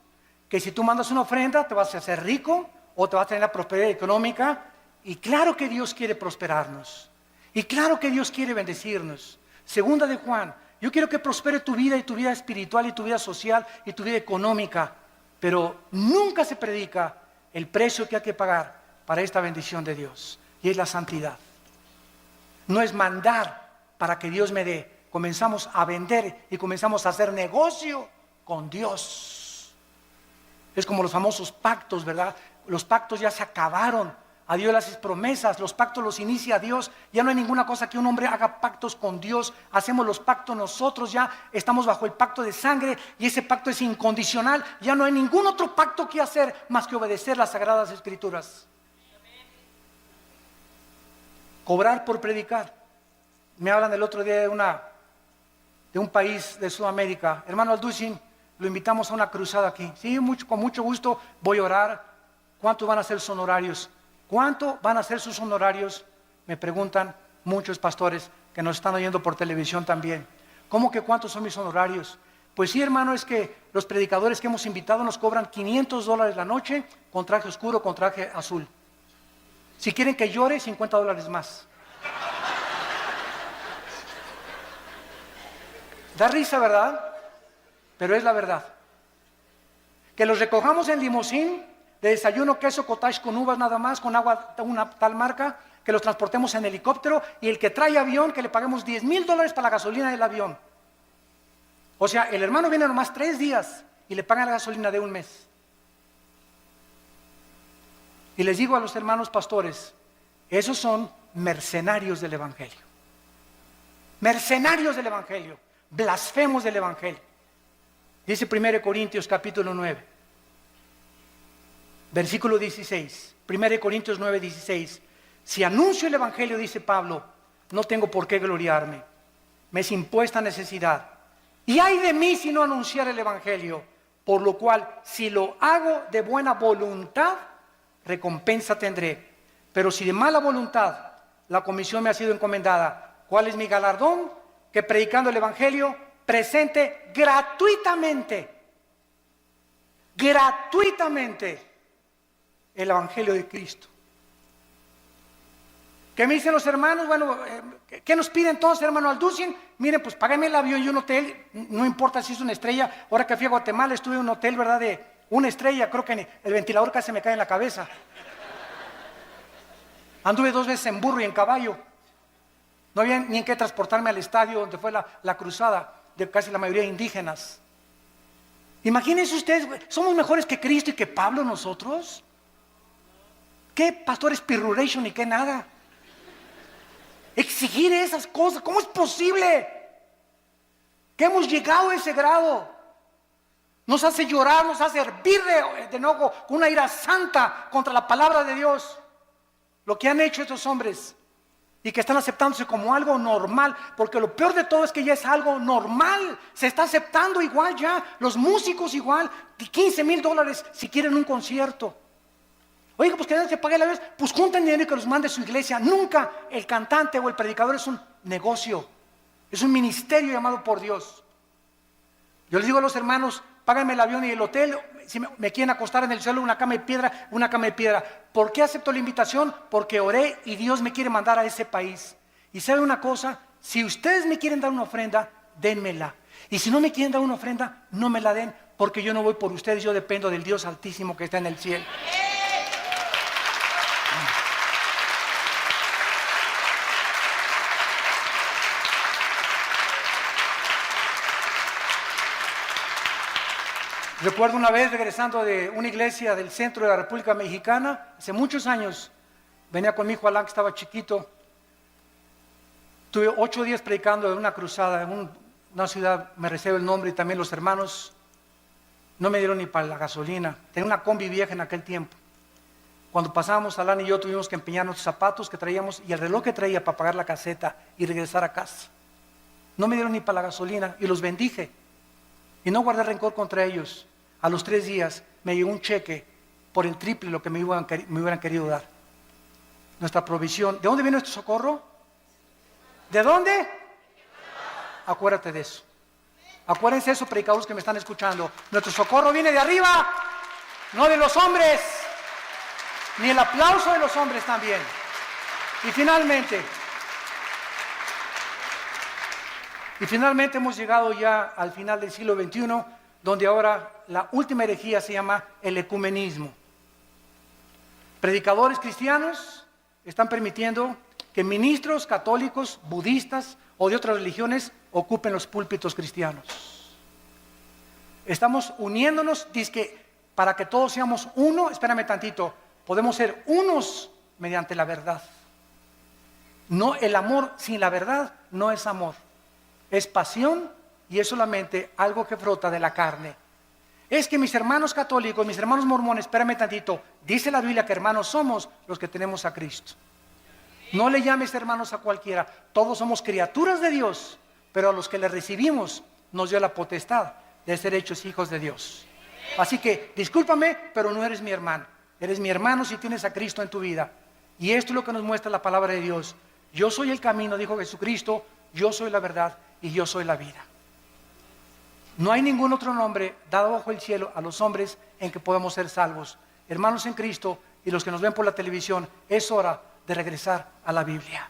que si tú mandas una ofrenda te vas a hacer rico o te vas a tener la prosperidad económica. Y claro que Dios quiere prosperarnos. Y claro que Dios quiere bendecirnos. Segunda de Juan. Yo quiero que prospere tu vida y tu vida espiritual y tu vida social y tu vida económica, pero nunca se predica el precio que hay que pagar para esta bendición de Dios, y es la santidad. No es mandar para que Dios me dé, comenzamos a vender y comenzamos a hacer negocio con Dios. Es como los famosos pactos, ¿verdad? Los pactos ya se acabaron. A Dios le haces promesas, los pactos los inicia Dios. Ya no hay ninguna cosa que un hombre haga pactos con Dios. Hacemos los pactos nosotros, ya estamos bajo el pacto de sangre y ese pacto es incondicional. Ya no hay ningún otro pacto que hacer más que obedecer las sagradas escrituras. Cobrar por predicar. Me hablan el otro día de un país de Sudamérica. Hermano Alducin, lo invitamos a una cruzada aquí. Sí, con mucho gusto voy a orar. ¿Cuántos van a ser sus honorarios? ¿Cuánto van a ser sus honorarios? Me preguntan muchos pastores que nos están oyendo por televisión también. ¿Cómo que cuántos son mis honorarios? Pues sí, hermano, es que los predicadores que hemos invitado nos cobran $500 la noche con traje oscuro, con traje azul. Si quieren que llore, $50 más. Da risa, ¿verdad? Pero es la verdad. Que los recojamos en limusín, de desayuno, queso, cottage con uvas nada más, con agua una tal marca, que los transportemos en helicóptero, y el que trae avión, que le paguemos $10,000 para la gasolina del avión. O sea, el hermano viene nomás 3 días y le pagan la gasolina de un mes. Y les digo a los hermanos pastores, esos son mercenarios del Evangelio. Mercenarios del Evangelio, blasfemos del Evangelio. Dice 1 Corintios capítulo 9. Versículo 16, 1 Corintios 9, 16. Si anuncio el Evangelio, dice Pablo, no tengo por qué gloriarme. Me es impuesta necesidad. Y ay de mí si no anunciar el Evangelio, por lo cual, si lo hago de buena voluntad, recompensa tendré. Pero si de mala voluntad, la comisión me ha sido encomendada. ¿Cuál es mi galardón? Que predicando el Evangelio, presente gratuitamente el Evangelio de Cristo. ¿Qué me dicen los hermanos? Bueno, ¿qué nos pide entonces, hermano Alducin? Miren, pues págame el avión y un hotel, no importa si es una estrella. Ahora que fui a Guatemala estuve en un hotel, ¿verdad? De una estrella, creo que el ventilador casi me cae en la cabeza. Anduve 2 veces en burro y en caballo. No había ni en qué transportarme al estadio donde fue la cruzada de casi la mayoría de indígenas. Imagínense ustedes, ¿somos mejores que Cristo y que Pablo nosotros? ¿Qué pastores pirruration y qué nada? Exigir esas cosas, ¿cómo es posible? Que hemos llegado a ese grado. Nos hace llorar, nos hace hervir de enojo con una ira santa contra la palabra de Dios. Lo que han hecho estos hombres y que están aceptándose como algo normal, porque lo peor de todo es que ya es algo normal, se está aceptando igual ya, los músicos igual, $15,000 si quieren un concierto. Oiga, pues que nadie se pague la vez, pues junten dinero y que los mande su iglesia. Nunca el cantante o el predicador es un negocio, es un ministerio llamado por Dios. Yo les digo a los hermanos, páganme el avión y el hotel, si me quieren acostar en el suelo, una cama de piedra. ¿Por qué acepto la invitación? Porque oré y Dios me quiere mandar a ese país. Y sabe una cosa, si ustedes me quieren dar una ofrenda, dénmela. Y si no me quieren dar una ofrenda, no me la den, porque yo no voy por ustedes, yo dependo del Dios Altísimo que está en el cielo. Recuerdo una vez regresando de una iglesia del centro de la República Mexicana, hace muchos años, venía con mi hijo Alan, que estaba chiquito. Tuve 8 días predicando en una cruzada, en una ciudad, me reservo el nombre, y también los hermanos no me dieron ni para la gasolina. Tenía una combi vieja en aquel tiempo. Cuando pasábamos, Alan y yo tuvimos que empeñar nuestros zapatos que traíamos y el reloj que traía para pagar la caseta y regresar a casa. No me dieron ni para la gasolina y los bendije. Y no guardé rencor contra ellos. A los 3 días me llegó un cheque por el triple lo que me hubieran querido dar. Nuestra provisión. ¿De dónde viene nuestro socorro? ¿De dónde? Acuérdate de eso. Acuérdense de eso, predicadores que me están escuchando. Nuestro socorro viene de arriba, no de los hombres, ni el aplauso de los hombres también. Y finalmente hemos llegado ya al final del siglo XXI, donde ahora la última herejía se llama el ecumenismo. Predicadores cristianos están permitiendo que ministros católicos, budistas o de otras religiones ocupen los púlpitos cristianos. Estamos uniéndonos, dizque para que todos seamos uno. Espérame tantito, podemos ser unos mediante la verdad. No, el amor sin la verdad no es amor. Es pasión y es solamente algo que brota de la carne. Es que mis hermanos católicos, mis hermanos mormones, espérame tantito, dice la Biblia que hermanos somos los que tenemos a Cristo. No le llames hermanos a cualquiera, todos somos criaturas de Dios, pero a los que le recibimos nos dio la potestad de ser hechos hijos de Dios. Así que discúlpame, pero no eres mi hermano. Eres mi hermano si tienes a Cristo en tu vida. Y esto es lo que nos muestra la palabra de Dios. Yo soy el camino, dijo Jesucristo, yo soy la verdad y yo soy la vida. No hay ningún otro nombre dado bajo el cielo a los hombres en que podamos ser salvos. Hermanos en Cristo y los que nos ven por la televisión, es hora de regresar a la Biblia.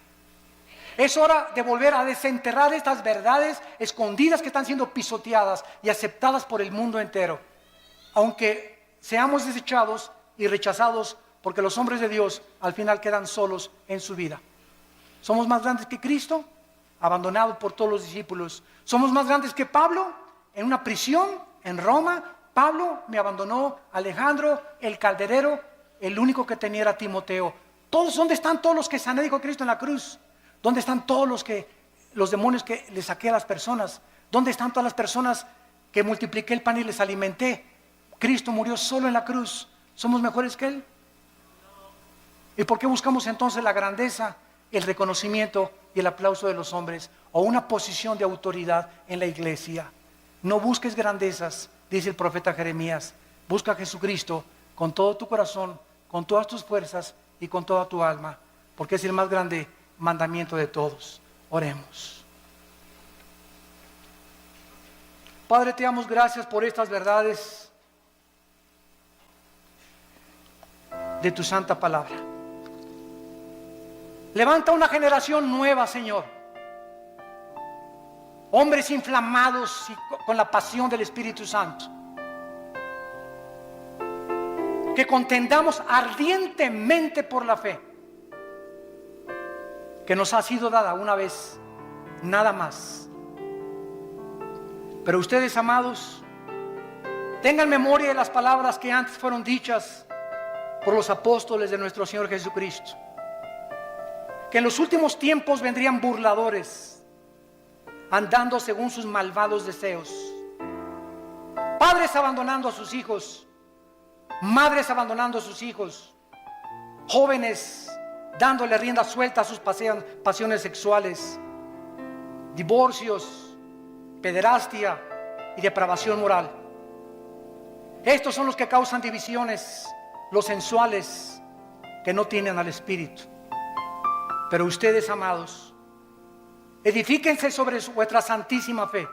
Es hora de volver a desenterrar estas verdades escondidas que están siendo pisoteadas y aceptadas por el mundo entero. Aunque seamos desechados y rechazados, porque los hombres de Dios al final quedan solos en su vida. ¿Somos más grandes que Cristo? Abandonado por todos los discípulos. ¿Somos más grandes que Pablo? En una prisión en Roma, Pablo me abandonó. Alejandro, el calderero, el único que tenía era Timoteo. ¿Dónde están todos los que sané, dijo Cristo en la cruz? ¿Dónde están todos los demonios que le saqué a las personas? ¿Dónde están todas las personas que multipliqué el pan y les alimenté? Cristo murió solo en la cruz. ¿Somos mejores que Él? ¿Y por qué buscamos entonces la grandeza el reconocimiento y el aplauso de los hombres o una posición de autoridad en la iglesia. No busques grandezas, dice el profeta Jeremías. Busca a Jesucristo con todo tu corazón, con todas tus fuerzas y con toda tu alma, porque es el más grande mandamiento de todos. Oremos. Padre, te damos gracias por estas verdades de tu santa palabra. Levanta una generación nueva, Señor. Hombres inflamados con la pasión del Espíritu Santo. Que contendamos ardientemente por la fe que nos ha sido dada una vez, nada más. Pero ustedes, amados, tengan memoria de las palabras que antes fueron dichas por los apóstoles de nuestro Señor Jesucristo. Que en los últimos tiempos vendrían burladores, andando según sus malvados deseos. Padres abandonando a sus hijos, madres abandonando a sus hijos, jóvenes dándole rienda suelta a sus pasiones sexuales, divorcios, pederastia y depravación moral. Estos son los que causan divisiones, los sensuales que no tienen al Espíritu. Pero ustedes, amados, edifíquense sobre vuestra santísima fe